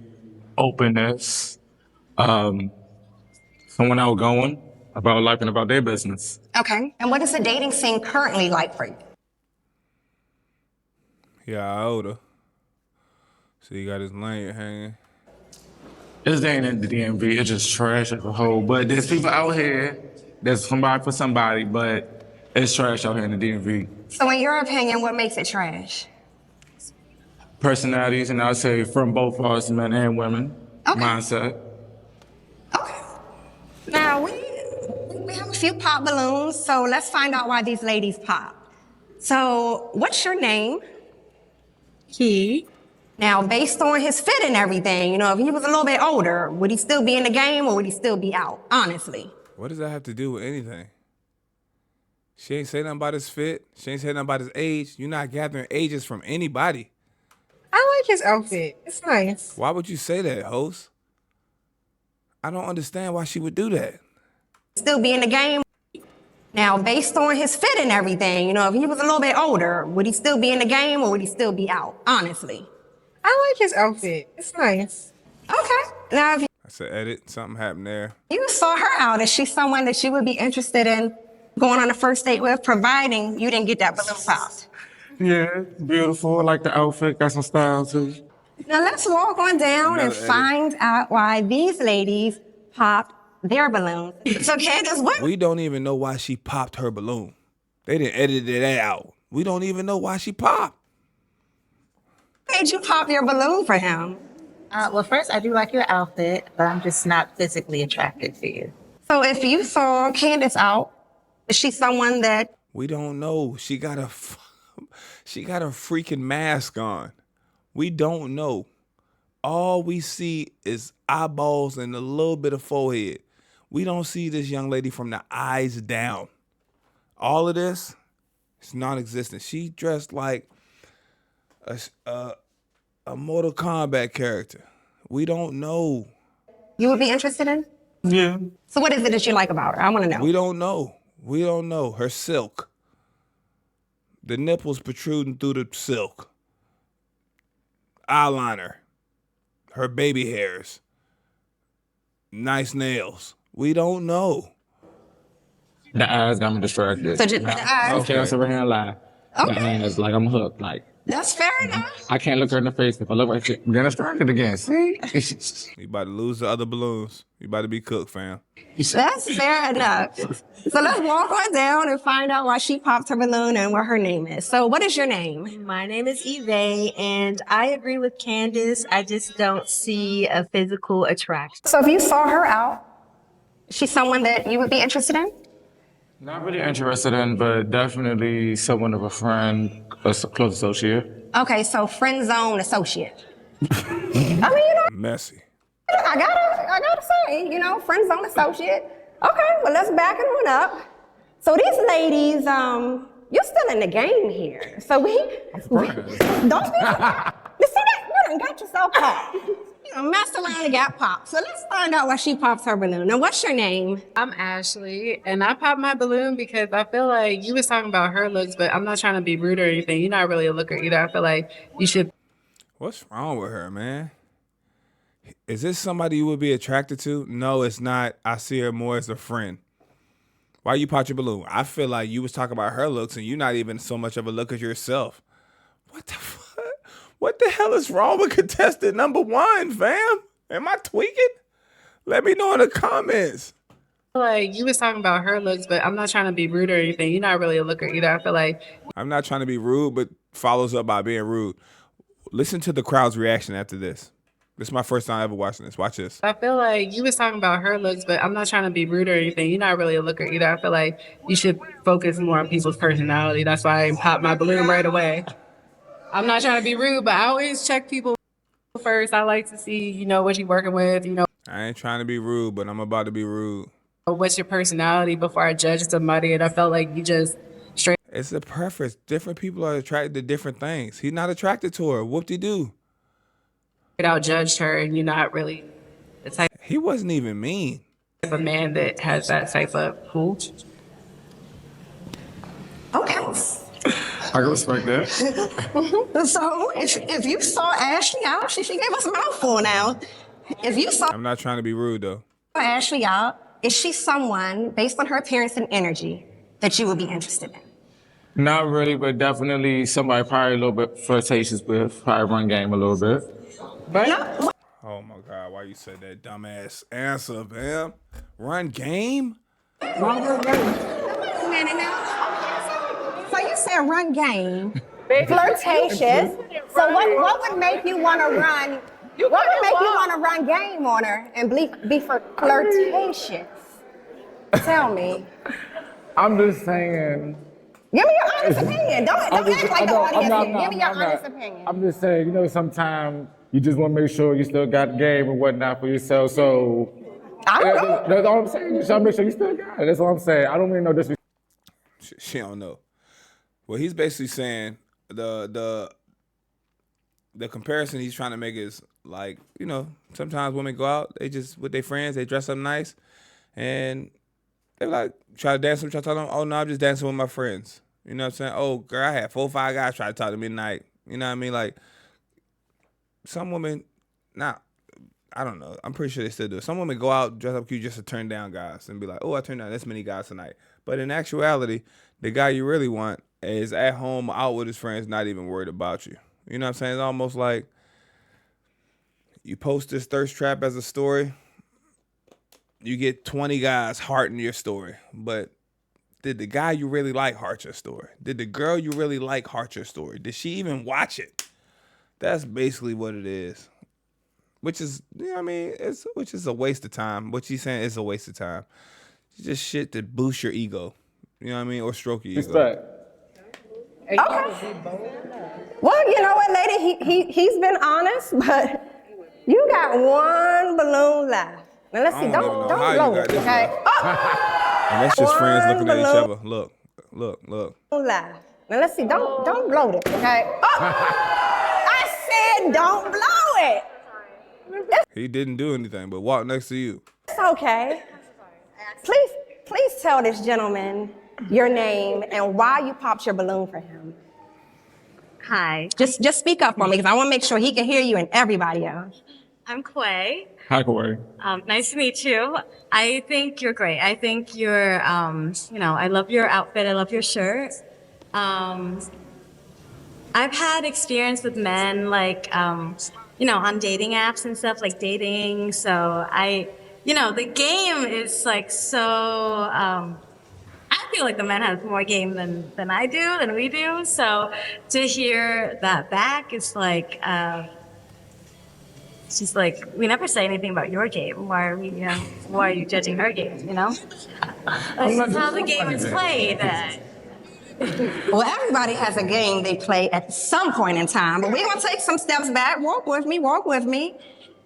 openness, someone outgoing about life and about their business. Okay. And what is the dating scene currently like for you? Yeah, older. So you got his lanyard hanging. This ain't in the DMV, it's just trash as a whole. But there's people out here, there's somebody for somebody, but it's trash out here in the DMV. So in your opinion, what makes it trash? Personalities, and I'd say from both parts, men and women. Okay. Mindset. Okay. Now, we have a few pop balloons, so let's find out why these ladies pop. So what's your name? Key. Now, based on his fit and everything, if he was a little bit older, would he still be in the game or would he still be out, honestly? What does that have to do with anything? She ain't say nothing about his fit. She ain't say nothing about his age. You're not gathering ages from anybody. I like his outfit. It's nice. Why would you say that, host? I don't understand why she would do that. Still be in the game. Now, based on his fit and everything, if he was a little bit older, would he still be in the game or would he still be out, honestly? I like his outfit. It's nice. Okay. Now, if I said, edit. Something happened there. you saw her out, is she someone that you would be interested in going on a first date with, providing you didn't get that balloon popped? Yeah, beautiful. I like the outfit. Got some style too. Now let's walk on down and find out why these ladies popped their balloons. So Candace, what? We don't even know why she popped her balloon. They didn't edit it out. We don't even know why she popped. Made you pop your balloon for him? Well, first, I do like your outfit, but I'm just not physically attracted to you. So if you saw Candace out, is she someone that? We don't know. She got a freaking mask on. We don't know. All we see is eyeballs and a little bit of forehead. We don't see this young lady from the eyes down. All of this is non-existent. She dressed like a Mortal Kombat character. We don't know. You would be interested in? Yeah. So what is it that you like about her? I want to know. We don't know. We don't know. Her silk. The nipples protruding through the silk. Eyeliner. Her baby hairs. Nice nails. We don't know. The eyes got me distracted. So just the eyes? Okay, I'm over here and lie. Okay. The eyes, like I'm hooked. Like That's fair enough. I can't look her in the face. If I look right here, I'm getting distracted again. See? You about to lose the other balloons. You about to be cooked, fam. That's fair enough. So let's walk on down and find out why she popped her balloon and what her name is. So what is your name? My name is Eve, and I agree with Candace. I just don't see a physical attraction. So if you saw her out, She's someone that you would be interested in? Not really interested in, but definitely someone of a friend, a close associate. Okay, so friend zone associate. I mean, Messy. I gotta say, friend zone associate. Okay, well, let's back it on up. So these ladies, you're still in the game here. So we don't be, you see that? You done got yourself popped. Messed around and got popped. So let's find out why she pops her balloon. Now, what's your name? I'm Ashley, and I popped my balloon because I feel like you was talking about her looks, but I'm not trying to be rude or anything. You're not really a looker either. I feel like you should. What's wrong with her, man? Is this somebody you would be attracted to? No, it's not. I see her more as a friend. Why you pop your balloon? I feel like you was talking about her looks and you're not even so much of a looker yourself. What the fuck? What the hell is wrong with contestant number 1, fam? Am I tweaking? Let me know in the comments. Like you was talking about her looks, but I'm not trying to be rude or anything. You're not really a looker either. I feel like I'm not trying to be rude, but follows up by being rude. Listen to the crowd's reaction after this. This is my first time ever watching this. Watch this. I feel like you was talking about her looks, but I'm not trying to be rude or anything. You're not really a looker either. I feel like you should focus more on people's personality. That's why I popped my balloon right away. I'm not trying to be rude, but I always check people first. I like to see, what you're working with, I ain't trying to be rude, but I'm about to be rude. What's your personality before I judge somebody? And I felt like you just straight. It's a preference. Different people are attracted to different things. He's not attracted to her. Whoop-de-doo. Out judged her, and you're not really the type. He wasn't even mean. Of a man that has that type of hooch. Okay. I can respect that. So if you saw Ashley out, she gave us a mouthful now. If you saw I'm not trying to be rude, though. Ashley out, is she someone, based on her appearance and energy, that you would be interested in? Not really, but definitely somebody probably a little bit flirtatious with, probably run game a little bit. But no. Oh my God, why you said that dumbass answer, man? Run game? Wait a minute now. So you said run game, flirtatious. So what would make you want to run? What would make you want to run game on her and be flirtatious? Tell me. I'm just saying. Give me your honest opinion. Don't act like the audience. Give me your honest opinion. I'm just saying, sometimes you just want to make sure you still got game and whatnot for yourself. So that's all I'm saying. You should make sure you still got it. That's all I'm saying. I don't mean no disrespect. She don't know. Well, he's basically saying the comparison he's trying to make is like, sometimes women go out, they just with their friends, they dress up nice, and they like try to dance with them, try to tell them, oh no, I'm just dancing with my friends. You know what I'm saying? Oh girl, I had 4 or 5 guys try to talk to me tonight. You know what I mean? Like some women, I don't know. I'm pretty sure they still do it. Some women go out, dress up cute just to turn down guys and be like, oh, I turned down this many guys tonight. But in actuality, the guy you really want is at home, out with his friends, not even worried about you. You know what I'm saying? It's almost like you post this thirst trap as a story, you get 20 guys hearting your story. But did the guy you really like heart your story? Did the girl you really like heart your story? Did she even watch it? That's basically what it is. Which is, which is a waste of time. What she's saying is a waste of time. It's just shit to boost your ego. You know what I mean? Or stroke your ego. Respect. Okay. Well, you know what, lady? He's been honest, but you got 1 balloon left. Now let's see. Don't blow it, okay? And that's just friends looking at each other. Look. Left. Now let's see. Don't blow it, okay? I said don't blow it. He didn't do anything but walk next to you. It's okay. Please tell this gentleman your name and why you popped your balloon for him. Hi. Just speak up for me because I want to make sure he can hear you and everybody else. I'm Quay. Hi, Corey. Nice to meet you. I think you're great. I think you're, I love your outfit. I love your shirt. I've had experience with men, like, on dating apps and stuff, like dating. So the game is like so, I feel like the men have more game than I do, than we do. So to hear that back is like, She's like, we never say anything about your game. Why are you judging her game, you know? That's how the game is played. Well, everybody has a game they play at some point in time, but we're going to take some steps back. Walk with me, walk with me.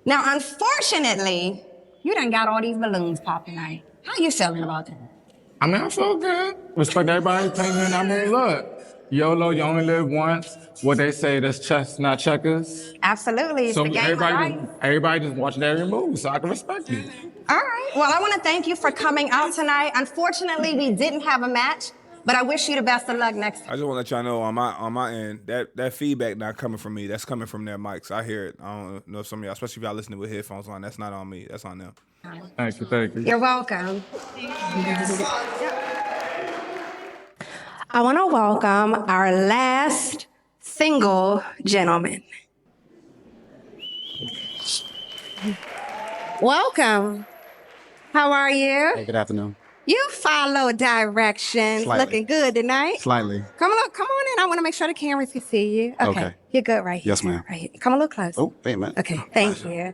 Now, unfortunately, you done got all these balloons popping out. How you feeling about that? I mean, I feel good. Respect everybody's opinion. I mean, look, YOLO, you only live once. What they say, that's chess, not checkers. Absolutely, it's So the game of life. everybody just watching every move, so I can respect you. All right, well, I want to thank you for coming out tonight. Unfortunately, we didn't have a match, but I wish you the best of luck next time. I just want to let y'all know on my end that feedback not coming from me. That's coming from their mics. I hear it. I don't know if some of y'all, especially if y'all listening with headphones on. That's not on me. That's on them. Thank you, thank you. You're welcome. I want to welcome our last single gentleman. Welcome. How are you? Hey, good afternoon. You follow directions. Slightly. Looking good tonight. Slightly. Come on in. I want to make sure the cameras can see you. Okay. You're good right here. Yes, ma'am. Right. Come a little closer. Oh, wait a minute. Okay, thank you.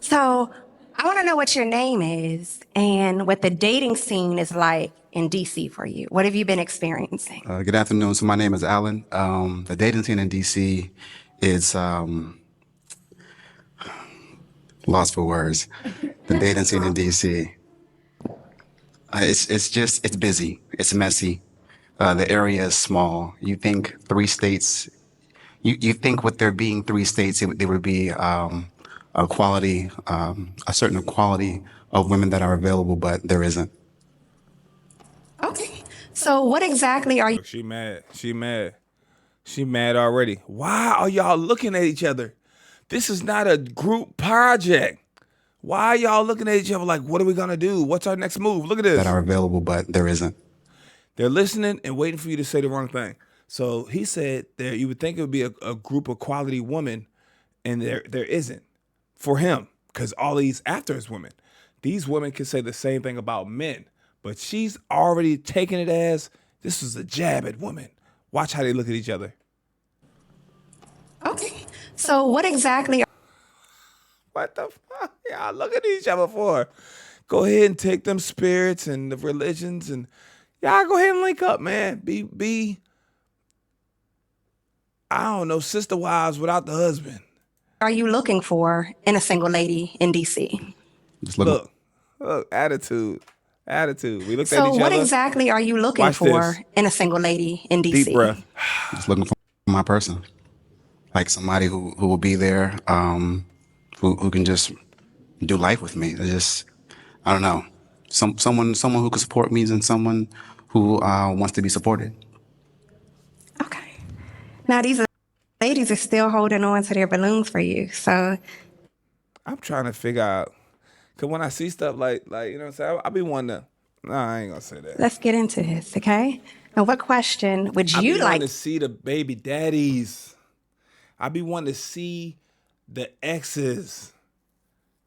So I want to know what your name is and what the dating scene is like in DC for you. What have you been experiencing? Good afternoon. So my name is Alan. The dating scene in DC is lost for words. The dating scene in DC. It's busy. It's messy. The area is small. You think 3 states. You think with there being 3 states, there would be a certain quality of women that are available, but there isn't. Okay. So what exactly are you? Look, she mad. She mad already. Why are y'all looking at each other? This is not a group project. Why are y'all looking at each other like, what are we going to do? What's our next move? Look at this. That are available, but there isn't. They're listening and waiting for you to say the wrong thing. So he said there you would think it would be a group of quality women, and there isn't for him, because all these after his women. These women can say the same thing about men, but she's already taking it as this is a jab at women. Watch how they look at each other. Okay. So what exactly? What the fuck y'all looking at each other for? Go ahead and take them spirits and the religions and y'all go ahead and link up, man. Be I don't know, sister wives without the husband. Are you looking for in a single lady in DC? Just look, attitude. We looked at each So other. what exactly are you looking Watch for this. in a single lady in DC? Deep breath. Just looking for my person, like somebody who will be there, who can just do life with me. I don't know, someone who can support me and someone who wants to be supported. Okay. Now these ladies are still holding on to their balloons for you. So I'm trying to figure out, cause when I see stuff like you know what I'm saying, I be wanting to. Nah, I ain't gonna say that. let's get into this, okay? Now what question would I you be like? wanting to see the baby daddies. I be wanting to see the exes.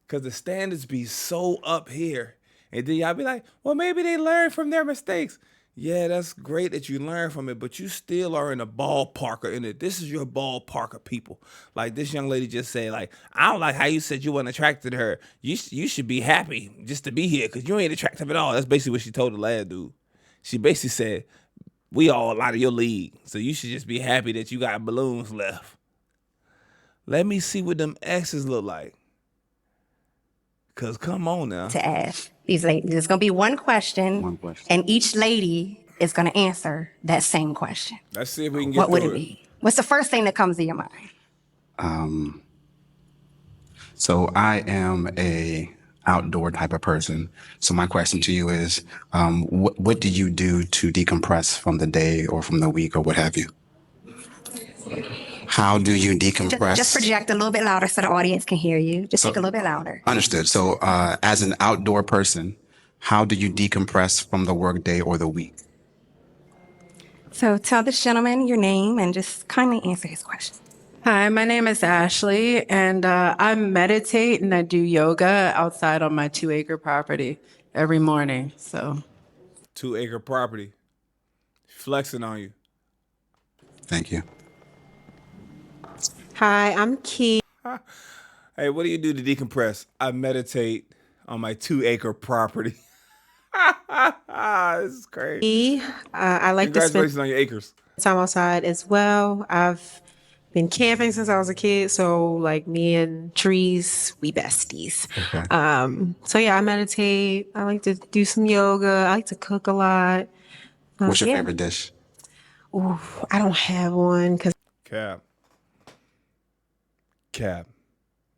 Cause the standards be so up here. And then y'all be like, well, maybe they learn from their mistakes. Yeah, that's great that you learn from it, but you still are in a ballpark in it. This is your ballpark of people. Like this young lady just said, like, I don't like how you said you weren't attracted to her. You should be happy just to be here because you ain't attractive at all. That's basically what she told the lad dude. She basically said, we all out of your league, so you should just be happy that you got balloons left. Let me see what them exes look like. Cause come on now. To ask these ladies, there's gonna be one question, and each lady is gonna answer that same question. Let's see if we can get What would through it be? What's the first thing that comes to your mind? So I am a outdoor type of person. So my question to you is, what do you do to decompress from the day or from the week or what have you? How do you decompress? Just project a little bit louder so the audience can hear you. Just speak a little bit louder. Understood. So as an outdoor person, how do you decompress from the workday or the week? So tell this gentleman your name and just kindly answer his question. Hi, my name is Ashley, and I meditate and I do yoga outside on my 2-acre property every morning. So 2-acre property. Flexing on you. Thank you. Hi, I'm Key. Hey, what do you do to decompress? I meditate on my 2-acre property. This is crazy. I like to Congratulations spend on your acres. time outside as well. I've been camping since I was a kid, so like me and trees, we besties. Okay. So yeah, I meditate. I like to do some yoga. I like to cook a lot. What's your favorite dish? Ooh, I don't have one because Cap.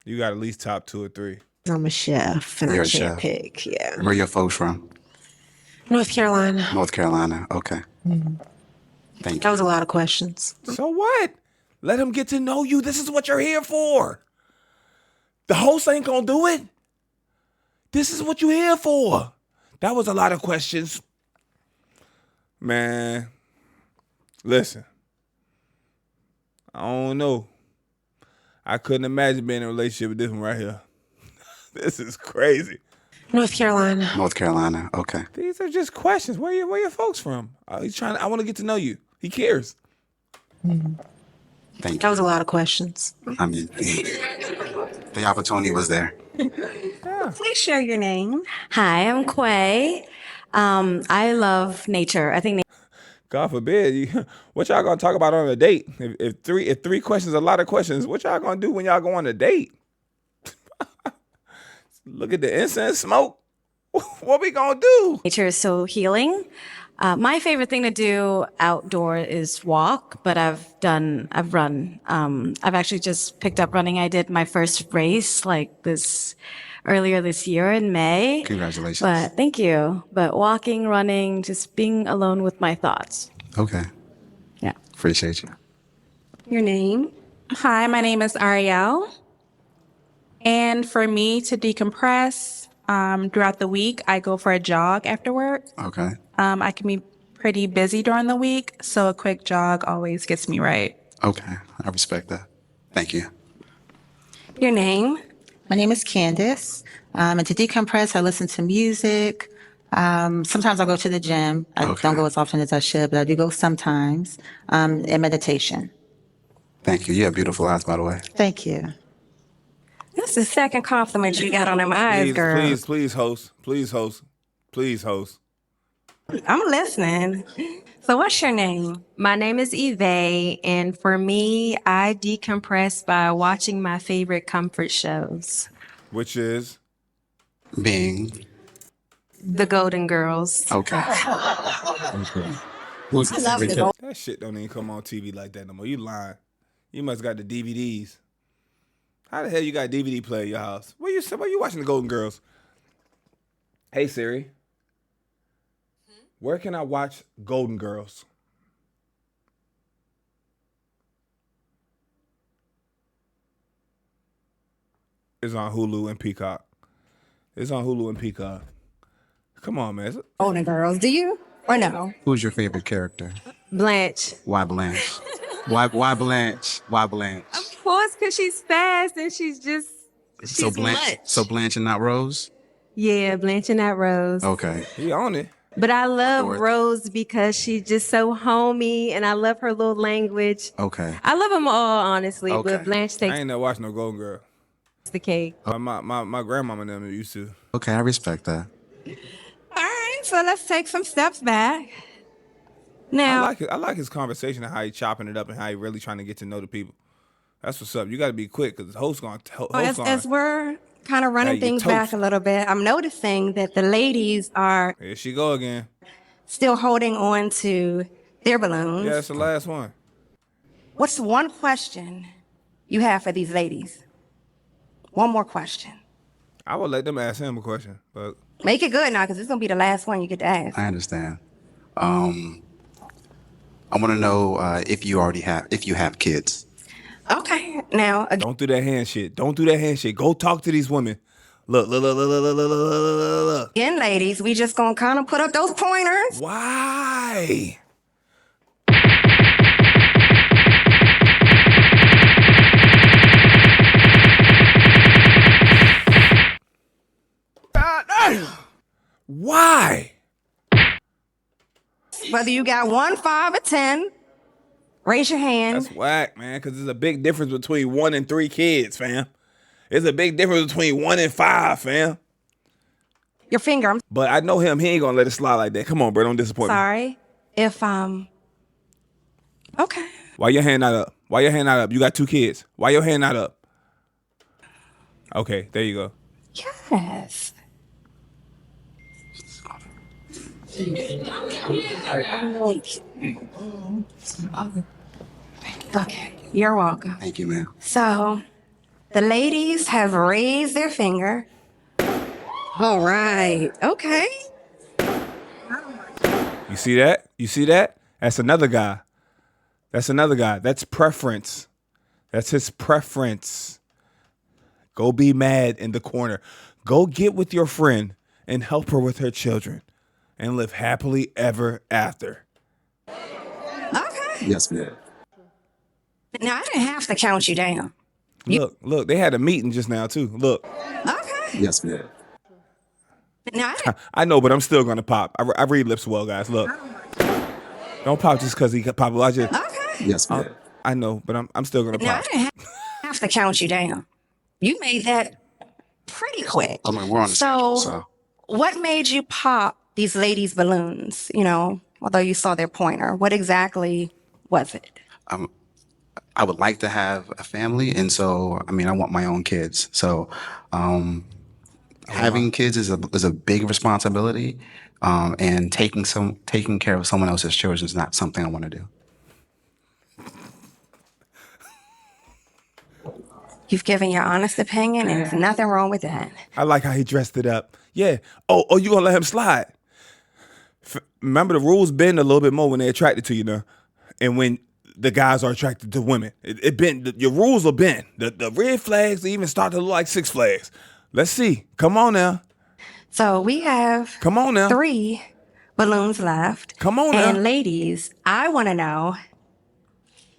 You got at least top 2 or 3. I'm a chef and You're I a can't chef. pick. Yeah. Where are your folks from? North Carolina. North Carolina. Okay. Thank you. That was a lot of questions. So what? Let him get to know you. This is what you're here for. The host ain't gonna do it. This is what you're here for. That was a lot of questions. Man, listen. I don't know. I couldn't imagine being in a relationship with this one right here. This is crazy. North Carolina. North Carolina. Okay. These are just questions. Where your folks from? He's trying. I want to get to know you. He cares. Thank you. That was a lot of questions. I mean, the opportunity was there. Please share your name. Hi, I'm Quay. I love nature. I think God forbid. What y'all gonna talk about on a date? If three questions, a lot of questions. What y'all gonna do when y'all go on a date? Look at the incense smoke. What we gonna do? nature is so healing. My favorite thing to do outdoor is walk, but I've run. I've actually just picked up running. I did my first race earlier this year in May. Congratulations. But thank you. But walking, running, just being alone with my thoughts. Okay. Yeah. Appreciate you. Your name. Hi, my name is Ariel. And for me to decompress throughout the week, I go for a jog after work. Okay. I can be pretty busy during the week, so a quick jog always gets me right. Okay. I respect that. Thank you. Your name. My name is Candace. And to decompress, I listen to music. Sometimes I go to the gym. I don't go as often as I should, but I do go sometimes. And meditation. Thank you. You have beautiful eyes, by the way. Thank you. That's the second compliment you got on them eyes, girl. Please, host. Please, host. Please, host. I'm listening. So what's your name? My name is Yve, and for me, I decompress by watching my favorite comfort shows. Which is? Being? The Golden Girls. Okay. That shit don't even come on TV like that no more. You lying. You must got the DVDs. How the hell you got a DVD player in your house? Where you watching the Golden Girls? Hey Siri. Where can I watch Golden Girls? It's on Hulu and Peacock. It's on Hulu and Peacock. Come on, man. Golden Girls. Do you or no? Who's your favorite character? Blanche. Why Blanche? Why Blanche? Why Blanche? Of course, because she's fast and she's Blanche. So Blanche and not Rose? Yeah, Blanche and not Rose. Okay. He on it. But I love Rose because she's just so homey, and I love her little language. Okay. I love them all, honestly, Okay. but Blanche I takes ain't never watched no Golden Girl. the cake. My grandmama and them used to. Okay, I respect that. All right, so let's take some steps back. Now, I like his conversation and how he chopping it up and how he really trying to get to know the people. That's what's up. You got to be quick because the host going to as we're kind of running things back a little bit, I'm noticing that the ladies are Here she go again. still holding on to their balloons. Yeah, that's the last one. What's one question you have for these ladies? One more question. I would let them ask him a question, but Make it good now, because it's gonna be the last one you get to ask. I understand. I want to know if you have kids. Okay, now don't do that hand shit. Don't do that hand shit. Go talk to these women. Look. Again, ladies, we just gonna kind of put up those pointers. Why? Why? Whether you got 1, 5, or 10, raise your hand. That's whack, man, because there's a big difference between 1 and 3 kids, fam. It's a big difference between 1 and 5, fam. Your finger. But I know him. He ain't gonna let it slide like that. Come on, bro. Don't disappoint me. Sorry. If okay. Why your hand not up? Why your hand not up? You got 2 kids. Why your hand not up? Okay, there you go. Yes. Okay, you're welcome. Thank you, ma'am. So, the ladies have raised their finger. All right. Okay. You see that? You see that? That's another guy. That's another guy. That's preference. That's his preference. Go be mad in the corner. Go get with your friend and help her with her children and live happily ever after. Okay. Yes, ma'am. Now, I didn't have to count you down. Look, they had a meeting just now, too. Look. Okay. Yes, ma'am. Now, I know, but I'm still going to pop. I read lips well, guys. Look. Don't pop just because he pop. I just. Okay. Yes, ma'am. I know, but I'm still going to Now, pop. I didn't have to count you down. You made that pretty quick. I mean, we're on the schedule, so. What made you pop these ladies' balloons? You know, although you saw their pointer, what exactly was it? I would like to have a family, and so I mean, I want my own kids. So, having kids is a big responsibility, and taking care of someone else's children is not something I want to do. You've given your honest opinion, and there's nothing wrong with that. I like how he dressed it up. Yeah. Oh, you gonna let him slide? Remember, the rules bend a little bit more when they're attracted to you now, and when the guys are attracted to women. It bend. Your rules will bend. The red flags even start to look like 6 flags. Let's see. Come on now. So we have Come on now. 3 balloons left. Come on now. And ladies, I want to know,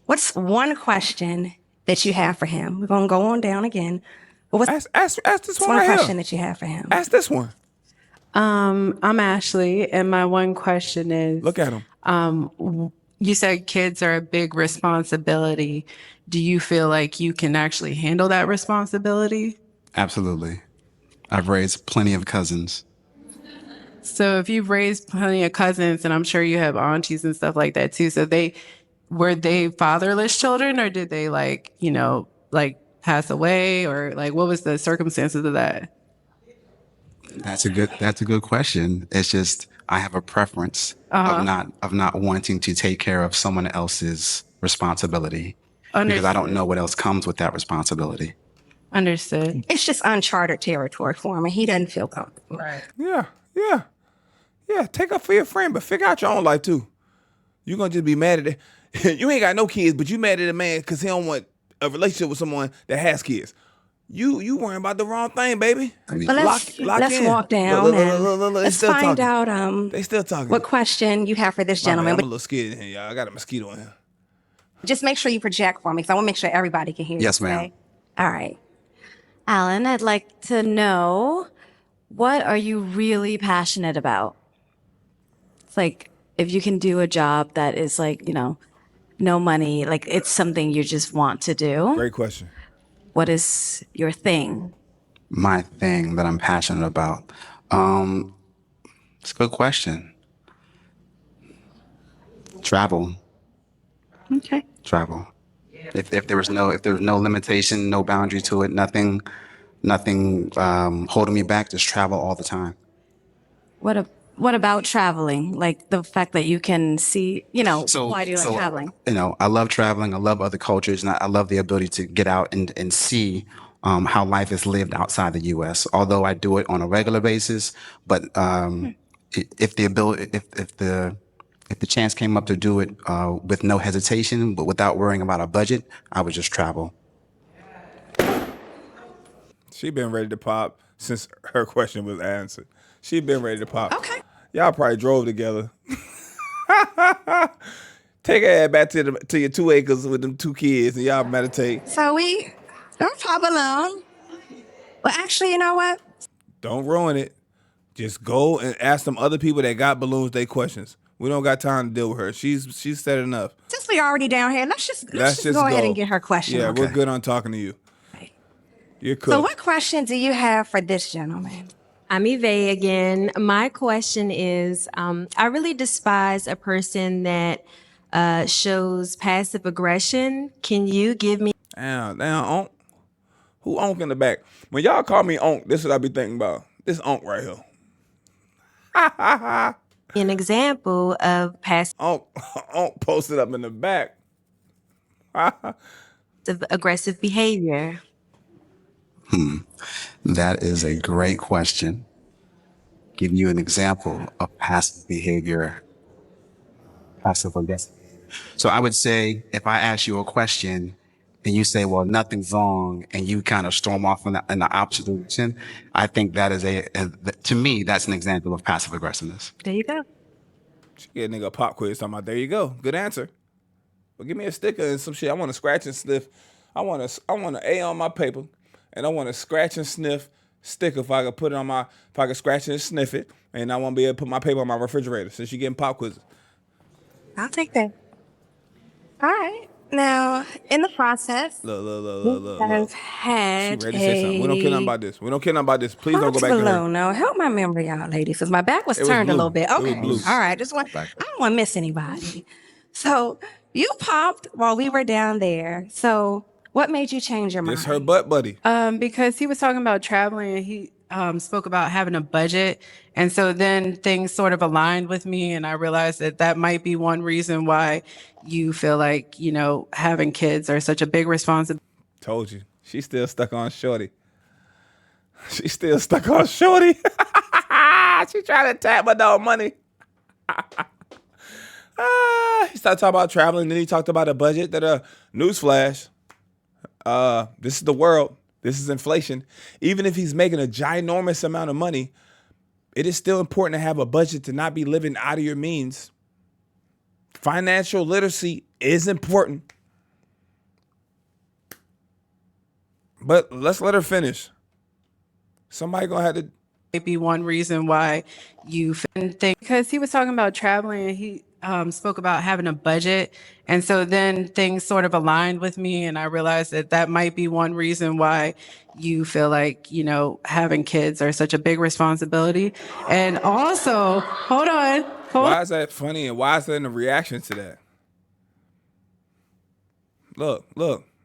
what's one question that you have for him? We're going to go on down again. But ask this one one right question here. that you have for him? Ask this one. I'm Ashley, and my one question is, look at him. You said kids are a big responsibility. Do you feel like you can actually handle that responsibility? Absolutely. I've raised plenty of cousins. So if you've raised plenty of cousins, and I'm sure you have aunties and stuff like that too, so were they fatherless children, or did they pass away, or what was the circumstances of that? That's a good question. It's just I have a preference of not wanting to take care of someone else's responsibility because I don't know what else comes with that responsibility. Understood. It's just uncharted territory for him, and he doesn't feel comfortable. Right. Yeah. Take up for your friend, but figure out your own life too. You're gonna just be mad at it. You ain't got no kids, but you mad at a man because he don't want a relationship with someone that has kids. You worrying about the wrong thing, baby. But let's in. walk down Look, let's find out they still talking. What question you have for this I'm gentleman. a little scared in here, y'all. I got a mosquito in here. Just make sure you project for me, because I want to make sure everybody can hear you. Yes, ma'am. Okay? All right. Alan, I'd like to know, what are you really passionate about? It's like, if you can do a job that is no money, it's something you just want to do. Great question. What is your thing? My thing that I'm passionate about. It's a good question. Travel. Okay. Travel. If there was no limitation, no boundary to it, nothing holding me back, just travel all the time. What about traveling? Like the fact that you can see, why do you like traveling? I love traveling. I love other cultures, and I love the ability to get out and see how life is lived outside the U.S. Although I do it on a regular basis, but if the chance came up to do it with no hesitation, but without worrying about a budget, I would just travel. She been ready to pop since her question was answered. She been ready to pop. Okay. Y'all probably drove together. Take her ass back to your 2 acres with them 2 kids, and y'all meditate. So we don't pop alone. Well, actually, you know what? Don't ruin it. Just go and ask some other people that got balloons they questions. We don't got time to deal with her. She's said enough. Since we already down here, let's just go ahead and get her question. Yeah, okay. We're good on talking to you. You're cooked. So what question do you have for this gentleman? I'm Yvette again. My question is, I really despise a person that shows passive aggression. Can you give me Damn, onk. Who onk in the back? When y'all call me onk, this is what I be thinking about. This onk right here. an example of passive Onk posted up in the back. aggressive behavior? That is a great question. Give you an example of passive behavior, passive aggressive. So I would say if I ask you a question and you say, well, nothing's wrong, and you kind of storm off in the opposite direction, I think that is to me, that's an example of passive aggressiveness. There you go. She get a nigga a pop quiz talking about, there you go. Good answer. But give me a sticker and some shit. I want to scratch and sniff. I want an A on my paper, and I want to scratch and sniff sticker if I could put it on my, if I could scratch it and sniff it, and I want to be able to put my paper on my refrigerator since you getting pop quizzes. I'll take that. All right. Now, in the process, Look. I've had She ready to say something. We don't care nothing about this. We don't care nothing about this. Please don't go back to her. balloon. Now, help my memory out, ladies, because my back was It was turned a blue. little bit. It was Okay. blue. All right. I don't want to miss anybody. So you popped while we were down there. So what made you change your mind? It's her butt buddy. Because he was talking about traveling and he spoke about having a budget. And so then things sort of aligned with me. And I realized that that might be one reason why you feel like, having kids are such a big responsibility. Told you. She's still stuck on Shorty. She's still stuck on Shorty. She trying to tap my dog money. He started talking about traveling, then he talked about a budget. Newsflash. This is the world. This is inflation. Even if he's making a ginormous amount of money, it is still important to have a budget to not be living out of your means. Financial literacy is important. But let's let her finish. Somebody gonna have to. Maybe one reason why you think, because he was talking about traveling and he spoke about having a budget. And so then things sort of aligned with me. And I realized that that might be one reason why you feel like, having kids are such a big responsibility. And also, hold on. Why is that funny, and why is there a reaction to that? Look,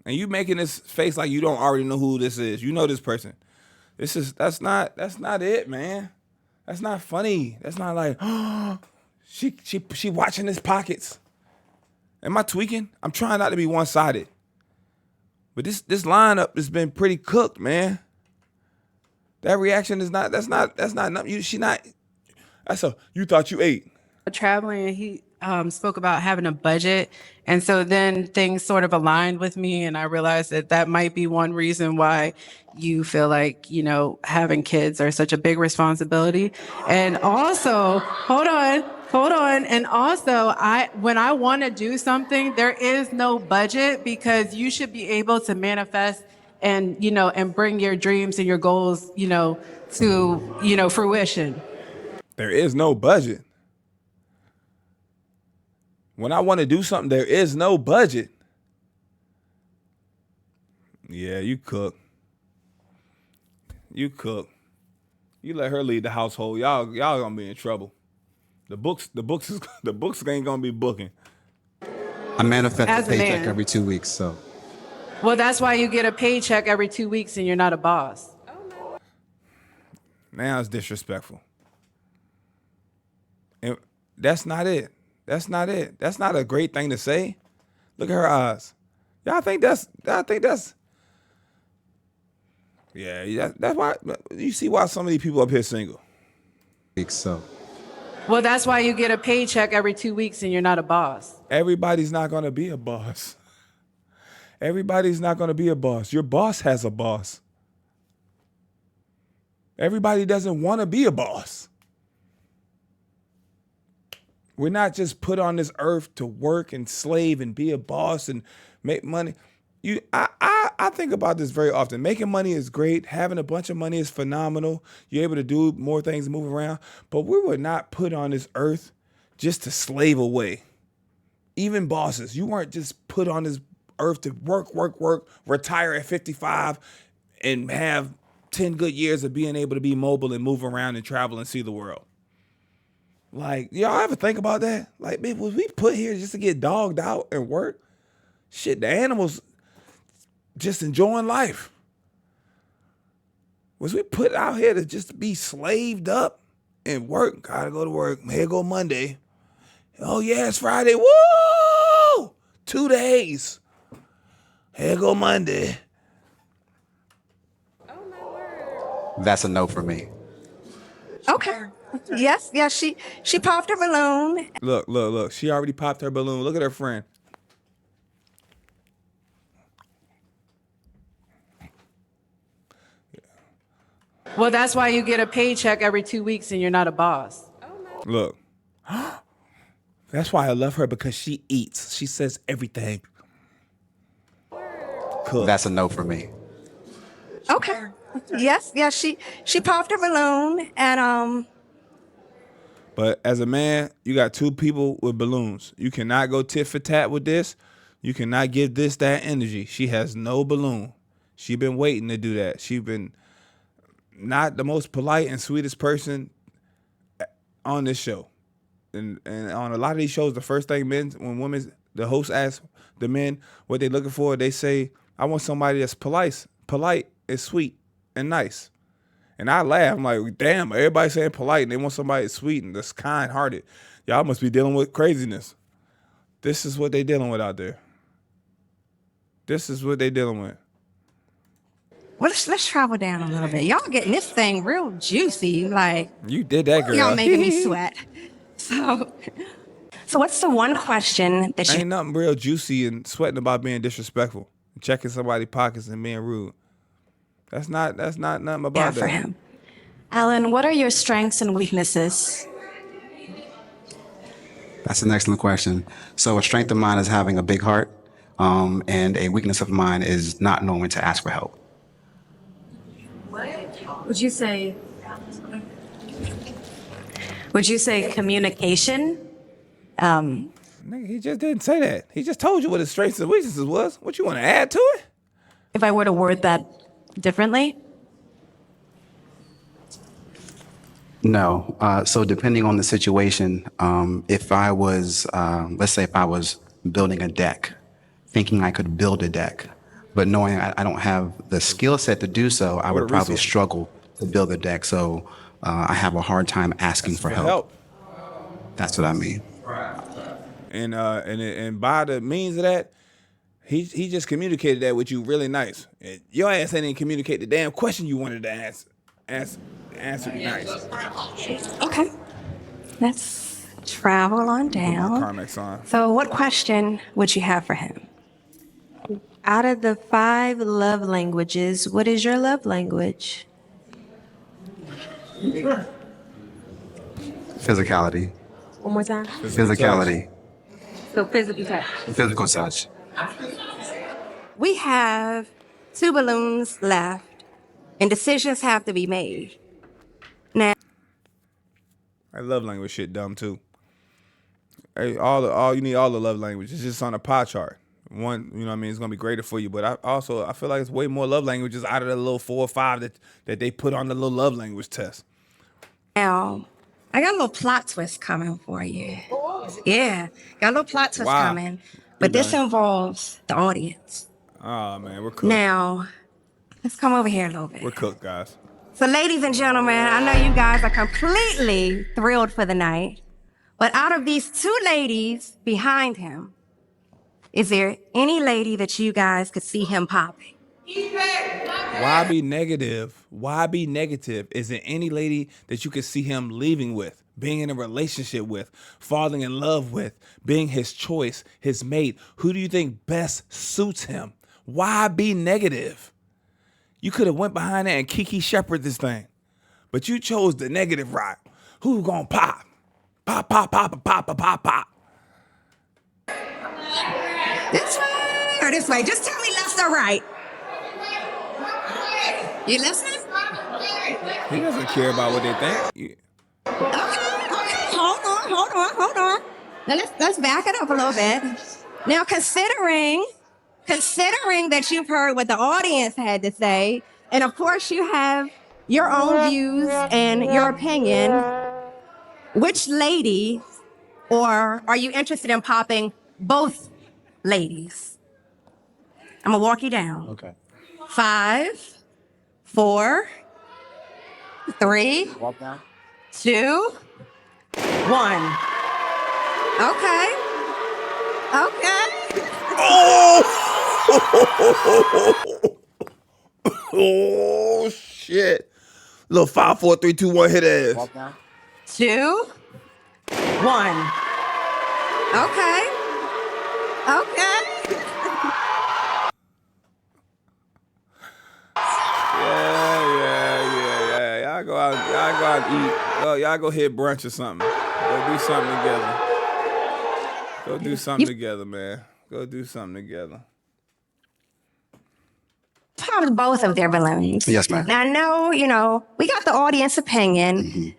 and you making this face like you don't already know who this is. You know this person. That's not it, man. That's not funny. That's not like, oh, she watching his pockets. Am I tweaking? I'm trying not to be one-sided. But this lineup has been pretty cooked, man. That reaction is not nothing. You thought you ate. Traveling, he spoke about having a budget. And so then things sort of aligned with me. And I realized that that might be one reason why you feel like, having kids are such a big responsibility. And also, hold on. And also, when I want to do something, there is no budget, because you should be able to manifest and, and bring your dreams and your goals, to, fruition. There is no budget. When I want to do something, there is no budget. Yeah, you cook. You let her lead the household. Y'all gonna be in trouble. The books ain't gonna be booking. I manifest As a a paycheck man. every 2 weeks, so. Well, that's why you get a paycheck every 2 weeks and you're not a boss. Now it's disrespectful. And that's not it. That's not a great thing to say. Look at her eyes. Y'all think that's yeah, that's why you see why so many people up here single. So. Well, that's why you get a paycheck every 2 weeks and you're not a boss. Everybody's not gonna be a boss. Everybody's not gonna be a boss. Your boss has a boss. Everybody doesn't want to be a boss. We're not just put on this earth to work and slave and be a boss and make money. I think about this very often. Making money is great. Having a bunch of money is phenomenal. You're able to do more things, move around. But we were not put on this earth just to slave away. Even bosses, you weren't just put on this earth to work, retire at 55, and have 10 good years of being able to be mobile and move around and travel and see the world. Like, y'all ever think about that? Like, man, was we put here just to get dogged out and work? Shit, the animals just enjoying life. Was we put out here to just be slaved up and work? Gotta go to work. Here go Monday. Oh, yeah, it's Friday. Woo! 2 days. Here go Monday. That's a no for me. Okay. Yes, she popped her balloon. Look. She already popped her balloon. Look at her friend. Well, that's why you get a paycheck every 2 weeks and you're not a boss. Look. That's why I love her, because she eats. She says everything. Cook. That's a no for me. Okay. Yes, she popped her balloon and But as a man, you got two people with balloons. You cannot go tit for tat with this. You cannot give this that energy. She has no balloon. She been waiting to do that. She been not the most polite and sweetest person on this show. And on a lot of these shows, the first thing the host asks the men what they looking for, they say, I want somebody that's polite and sweet and nice. And I laugh. I'm like, damn, everybody saying polite and they want somebody that's sweet and that's kind-hearted. Y'all must be dealing with craziness. This is what they dealing with out there. This is what they dealing with. well, let's travel down a little bit. Y'all getting this thing real juicy. Like, You did that, girl. y'all making me sweat. So what's the one question that you Ain't nothing real juicy and sweating about being disrespectful, checking somebody's pockets and being rude. That's not nothing about have that. for him? Alan, what are your strengths and weaknesses? That's an excellent question. So a strength of mine is having a big heart, and a weakness of mine is not knowing to ask for help. Would you say communication? Nigga, he just didn't say that. He just told you what his strengths and weaknesses was. What you want to add to it? If I were to word that differently? No. So depending on the situation, if I was, let's say if I was building a deck, thinking I could build a deck, but knowing I don't have the skill set to do so, I would probably struggle to build a deck. So I have a hard time asking for help. That's what I mean. And by the means of that, he just communicated that with you really nice. Your ass ain't even communicate the damn question you wanted to answer nice. Okay. Let's travel on down. Carmex on. So what question would you have for him? Out of the 5 love languages, what is your love language? Physicality. One more time. Physicality. So physical touch. Physical touch. We have 2 balloons left, and decisions have to be made. Now, I love language shit dumb too. Hey, all you need all the love language. It's just on a pie chart. One, you know what I mean, it's gonna be greater for you. But I feel like it's way more love languages out of the little 4 or 5 that they put on the little love language test. now, I got a little plot twist coming for you. Yeah, got a little plot twist coming. But this involves the audience. Oh man, we're cooked. Now, let's come over here a little bit. We're cooked, guys. So ladies and gentlemen, I know you guys are completely thrilled for the night. But out of these 2 ladies behind him, is there any lady that you guys could see him popping? Why be negative? Why be negative? Is there any lady that you could see him leaving with, being in a relationship with, falling in love with, being his choice, his mate? Who do you think best suits him? Why be negative? You could have went behind that and Kiki Shepherd this thing. But you chose the negative route. Who's gonna pop? Pop, pop, pop, pop, pop, pop, pop. This way or this way? Just tell me left or right. You listening? He doesn't care about what they think. Okay. Hold on. Now let's back it up a little bit. Now, considering that you've heard what the audience had to say, And of course, you have your own views and your opinion. Which lady, or are you interested in popping both ladies? I'm gonna walk you down. Okay. 5, 4, 3, Walk down. 2, 1. Okay. Okay. Oh! Oh shit! Little 5, 4, 3, 2, 1 hit ass. Walk down. 2, 1. Okay. Okay. Yeah. Y'all go out and eat. Y'all go hit brunch or something. Go do something together. Go do something together, man. Go do something together. Popped both of their balloons. Yes, ma'am. Now, I know, we got the audience opinion.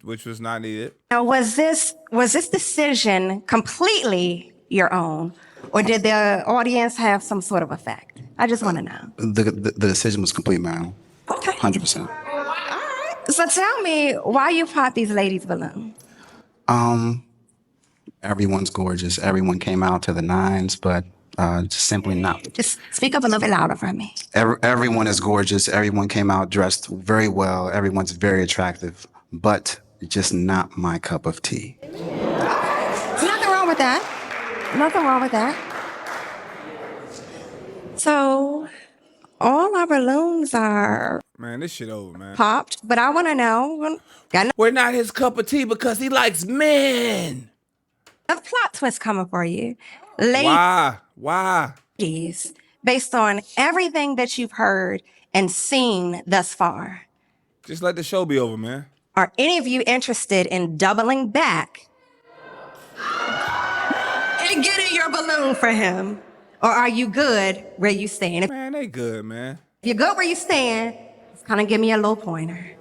Which was not needed. Now, was this decision completely your own, or did the audience have some sort of effect? I just want to know. The decision was complete, man. Okay. 100%. So tell me why you popped these ladies' balloons. Everyone's gorgeous. Everyone came out to the nines, but just simply not. Just speak up a little bit louder for me. Everyone is gorgeous. Everyone came out dressed very well. Everyone's very attractive, but just not my cup of tea. There's nothing wrong with that. Nothing wrong with that. So, all our balloons are Man, this shit over, man. popped, but I want to know. We're not his cup of tea because he likes men. A plot twist coming for you. Why? Ladies, based on everything that you've heard and seen thus far. Just let the show be over, man. Are any of you interested in doubling back and getting your balloon for him? Or are you good where you stand? Man, they good, man. If you're good where you stand, just kind of give me a little pointer.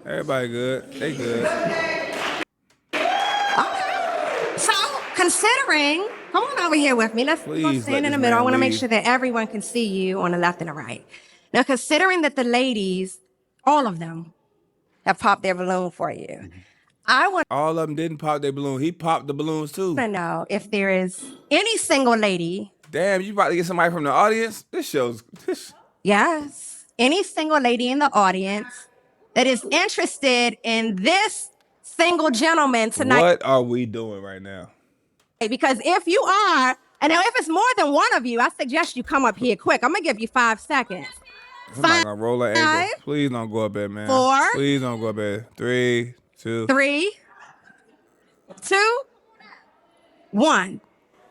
Everybody good. They good. So, considering, come on over here with me. Let's stand in the middle. I want to make sure that everyone can see you on the left and the right. Now, considering that the ladies, all of them, have popped their balloon for you, I want all of them didn't pop their balloon. He popped the balloons too. to know if there is any single lady. Damn, you about to get somebody from the audience? This show's... Yes. Any single lady in the audience that is interested in this single gentleman tonight. What are we doing right now? Because if you are, and now if it's more than one of you, I suggest you come up here quick. I'm going to give you 5 seconds. I'm not gonna roll an angle. Please don't go up there, man. 4. Please don't go up there. 3, 2. 3, 2, 1.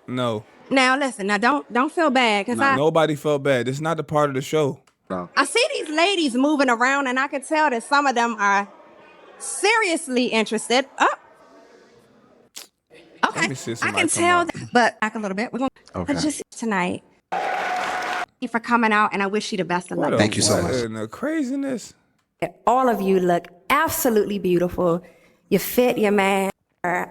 No. Now listen. Now don't feel bad because Nobody felt bad. This is not the part of the show. No. I see these ladies moving around, and I can tell that some of them are seriously interested. Oh. Okay. Let me see I can tell, but back a little bit. We're gonna just tonight. Thank you for coming out, and I wish you the best of luck. Thank you so much. And the craziness. All of you look absolutely beautiful. You fit your man. All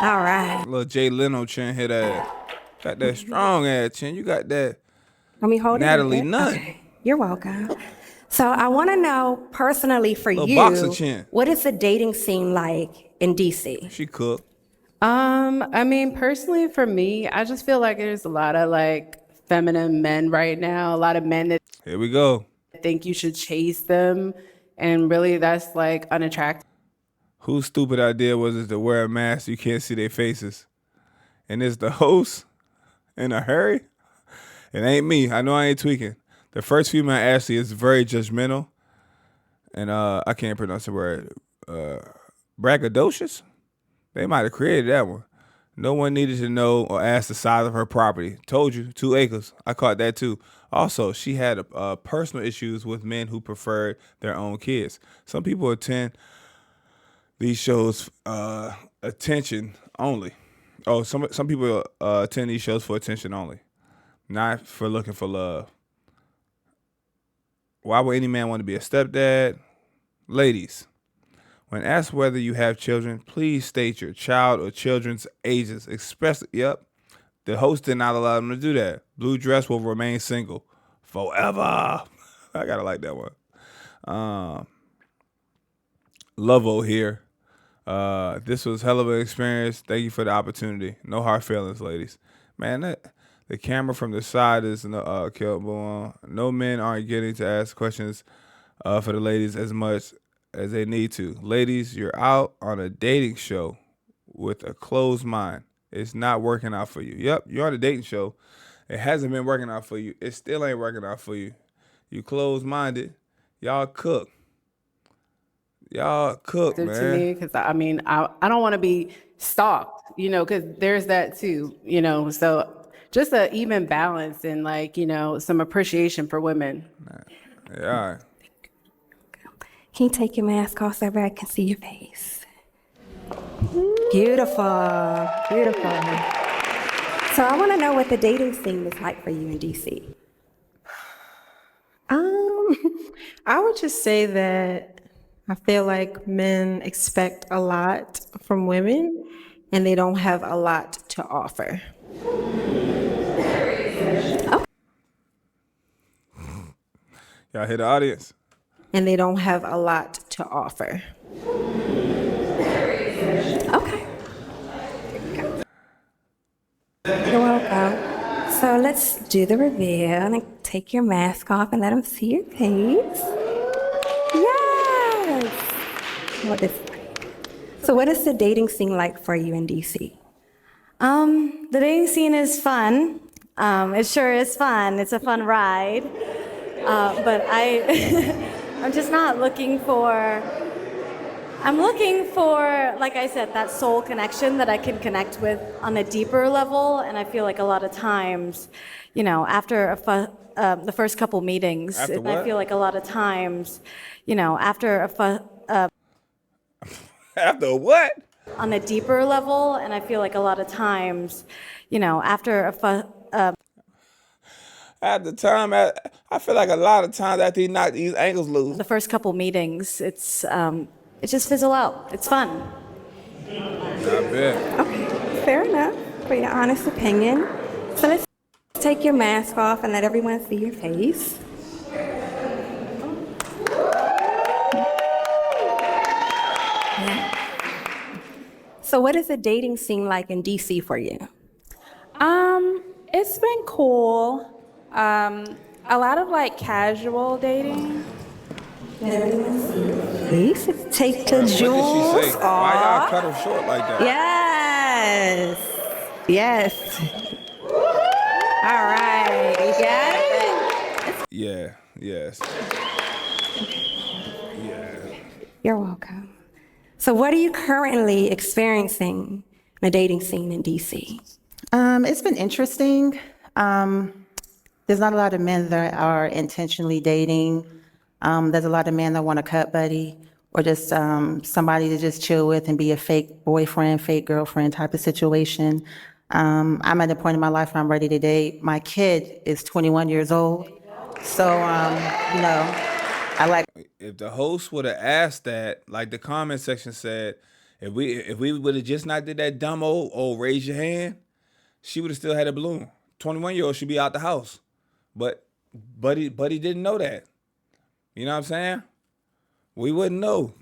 right. Little Jay Leno chin hit ass. Got that strong ass chin. You got that Let me hold Natalie it. Nunn. Okay. You're welcome. So I want to know personally for Little you, boxer chin. what is the dating scene like in DC? She cooked. I mean, personally for me, I just feel like there's a lot of like feminine men right now, a lot of men that Here we go. think you should chase them, and really that's like unattractive. Whose stupid idea was it to wear a mask so you can't see their faces? And it's the host in a hurry? It ain't me. I know I ain't tweaking. The first female Ashley is very judgmental. And I can't pronounce the word. Braggadocious? They might have created that one. No one needed to know or ask the size of her property. Told you, 2 acres. I caught that too. Also, she had personal issues with men who preferred their own kids. Some people attend these shows attention only. Oh, some people attend these shows for attention only, not for looking for love. Why would any man want to be a stepdad? Ladies, when asked whether you have children, please state your child or children's ages, especially, the host did not allow them to do that. Blue dress will remain single. Forever. I gotta like that one. Lovo here. This was hell of an experience. Thank you for the opportunity. No hard feelings, ladies. Man, the camera from the side is killable. No men aren't getting to ask questions for the ladies as much as they need to. Ladies, you're out on a dating show with a closed mind. It's not working out for you. Yep, you're on a dating show. It hasn't been working out for you. It still ain't working out for you. You closed-minded. Y'all cook. Y'all cook, man. To me, because I mean, I don't want to be stalked, you know, because there's that too, you know. So just an even balance and like, you know, some appreciation for women. Yeah. Can you take your mask off so everybody can see your face? Beautiful, beautiful. So I want to know what the dating scene is like for you in DC. I would just say that I feel like men expect a lot from women and they don't have a lot to offer. Y'all hear the audience? And they don't have a lot to offer. Okay. You're welcome. So let's do the reveal and take your mask off and let them see your face. Yes. What is So what is the dating scene like for you in DC? The dating scene is fun. It sure is fun. It's a fun ride. But I'm just not looking for, I'm looking for, like I said, that soul connection that I can connect with on a deeper level. And I feel like a lot of times, you know, after the first couple meetings, After I feel like a lot of times, you know, after After what? on a deeper level, and I feel like a lot of times, you know, after At the time, I feel like a lot of times after he knocked these ankles loose. the first couple meetings, it just fizzle out. It's fun. I bet. Okay, fair enough for your honest opinion. So let's take your mask off and let everyone see your face. Yeah. So what is the dating scene like in DC for you? It's been cool. A lot of like casual dating. Let everyone see your face. Take the What did she jewels say? off. Why y'all cut him short like that? Yes. Yes. All right. You got it? Yeah. Yes. Yeah. You're welcome. So what are you currently experiencing in the dating scene in DC? It's been interesting. There's not a lot of men that are intentionally dating. There's a lot of men that want a cut buddy or just somebody to just chill with and be a fake boyfriend, fake girlfriend type of situation. I'm at the point in my life where I'm ready to date. My kid is 21 years old. So, you know, I like. If the host would have asked that, like the comment section said, if we would have just not did that dumb old raise your hand, she would have still had a balloon. 21-year-old should be out the house. But he didn't know that. You know what I'm saying? We wouldn't know.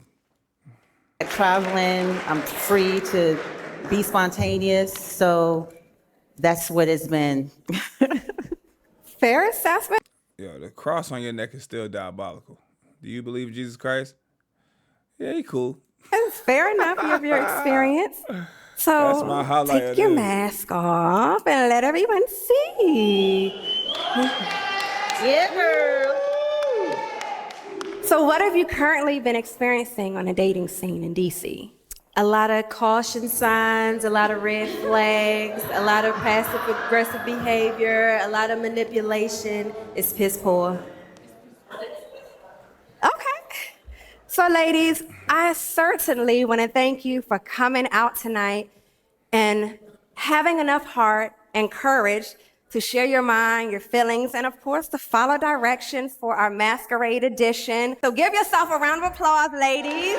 Traveling, I'm free to be spontaneous, so that's what it's been. Fair assessment. Yo, the cross on your neck is still diabolical. Do you believe in Jesus Christ? Yeah, he cool. That's fair enough. You have your experience. So That's my highlight take of your this. mask off and let everyone see. Yeah, girl. So what have you currently been experiencing on a dating scene in DC? A lot of caution signs, a lot of red flags, a lot of passive aggressive behavior, a lot of manipulation. It's piss poor. Okay. So ladies, I certainly want to thank you for coming out tonight and having enough heart and courage to share your mind, your feelings, and of course to follow directions for our Masquerade edition. So give yourself a round of applause, ladies.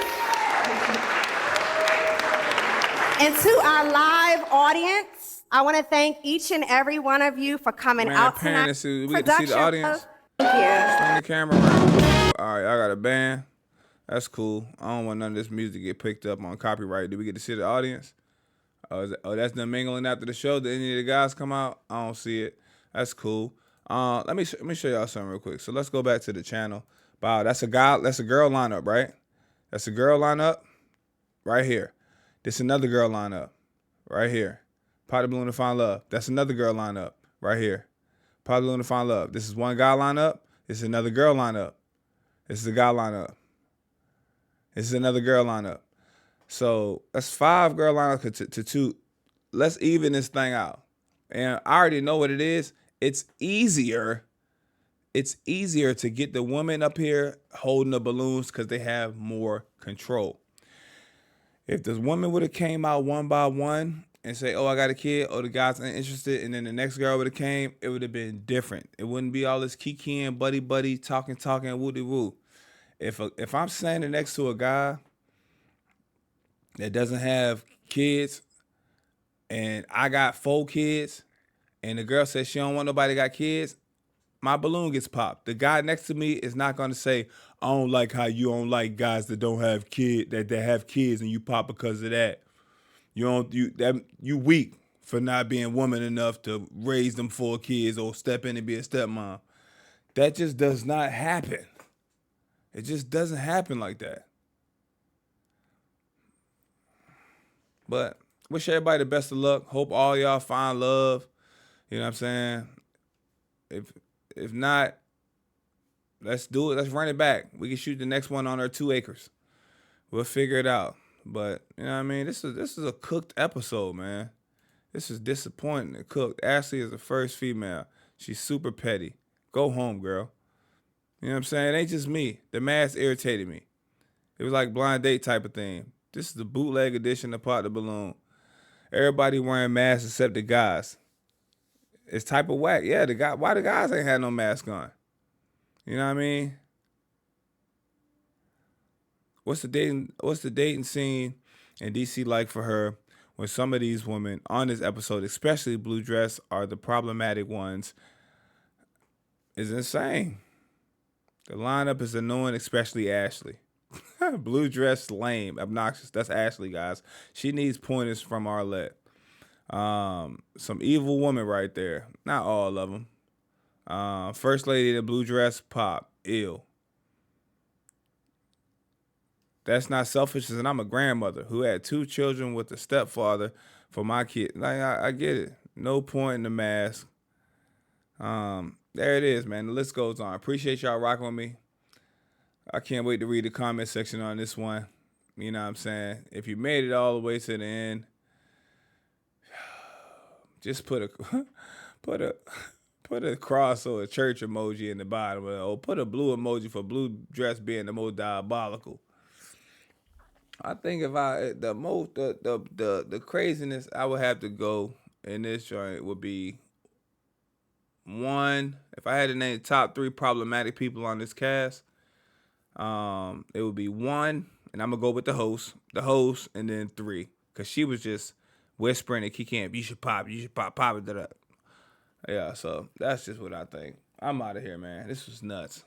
And to our live audience, I want to thank each and every one of you for coming out tonight. We get to see the audience. Turn the camera around. All right, I got a band. That's cool. I don't want none of this music to get picked up on copyright. Do we get to see the audience? That's them mingling after the show. Did any of the guys come out? I don't see it. That's cool. Let me show y'all something real quick. So let's go back to the channel. Wow, that's a girl lineup, right? That's a girl lineup right here. This another girl lineup right here. Pot the balloon to find love. That's another girl lineup right here. Pot the balloon to find love. This is one guy lineup. This is another girl lineup. This is a guy lineup. This is another girl lineup. So that's 5 girl lineups to 2. Let's even this thing out. And I already know what it is. It's easier to get the women up here holding the balloons because they have more control. If this woman would have came out one by one and say, oh, I got a kid, oh, the guy's interested, and then the next girl would have came, it would have been different. It wouldn't be all this kikiing, buddy, talking, woody-woo. If I'm standing next to a guy that doesn't have kids and I got 4 kids and the girl says she don't want nobody got kids, my balloon gets popped. The guy next to me is not going to say, I don't like how you don't like guys that don't have kids, that have kids and you pop because of that. You weak for not being woman enough to raise them 4 kids or step in and be a stepmom. That just does not happen. It just doesn't happen like that. But wish everybody the best of luck. Hope all y'all find love. You know what I'm saying? If not, let's do it. Let's run it back. We can shoot the next one on our 2 acres. We'll figure it out. But you know what I mean? This is a cooked episode, man. This is disappointing. It cooked. Ashley is the first female. She's super petty. Go home, girl. You know what I'm saying? It ain't just me. The mask irritated me. It was like blind date type of thing. This is the bootleg edition of Pop the Balloon. Everybody wearing masks except the guys. It's type of whack. Yeah, why the guys ain't had no mask on? You know what I mean? What's the dating scene in DC like for her when some of these women on this episode, especially Blue Dress, are the problematic ones? Is insane. The lineup is annoying, especially Ashley. Blue Dress, lame, obnoxious. That's Ashley, guys. She needs pointers from Arlette. Some evil woman right there. Not all of them. First lady in the blue dress, pop, ill. That's not selfish, and I'm a grandmother who had 2 children with a stepfather for my kid. Like I get it. No point in the mask. There it is, man. The list goes on. Appreciate y'all rocking with me. I can't wait to read the comment section on this one. You know what I'm saying? If you made it all the way to the end, just put a cross or a church emoji in the bottom, or put a blue emoji for blue dress being the most diabolical. I think if the craziness I would have to go in this joint would be 1. If I had to name the top 3 problematic people on this cast, it would be 1, and I'm gonna go with the host, and then 3, because she was just whispering at Key Camp, you should pop it. Yeah, so that's just what I think. I'm out of here, man. This was nuts.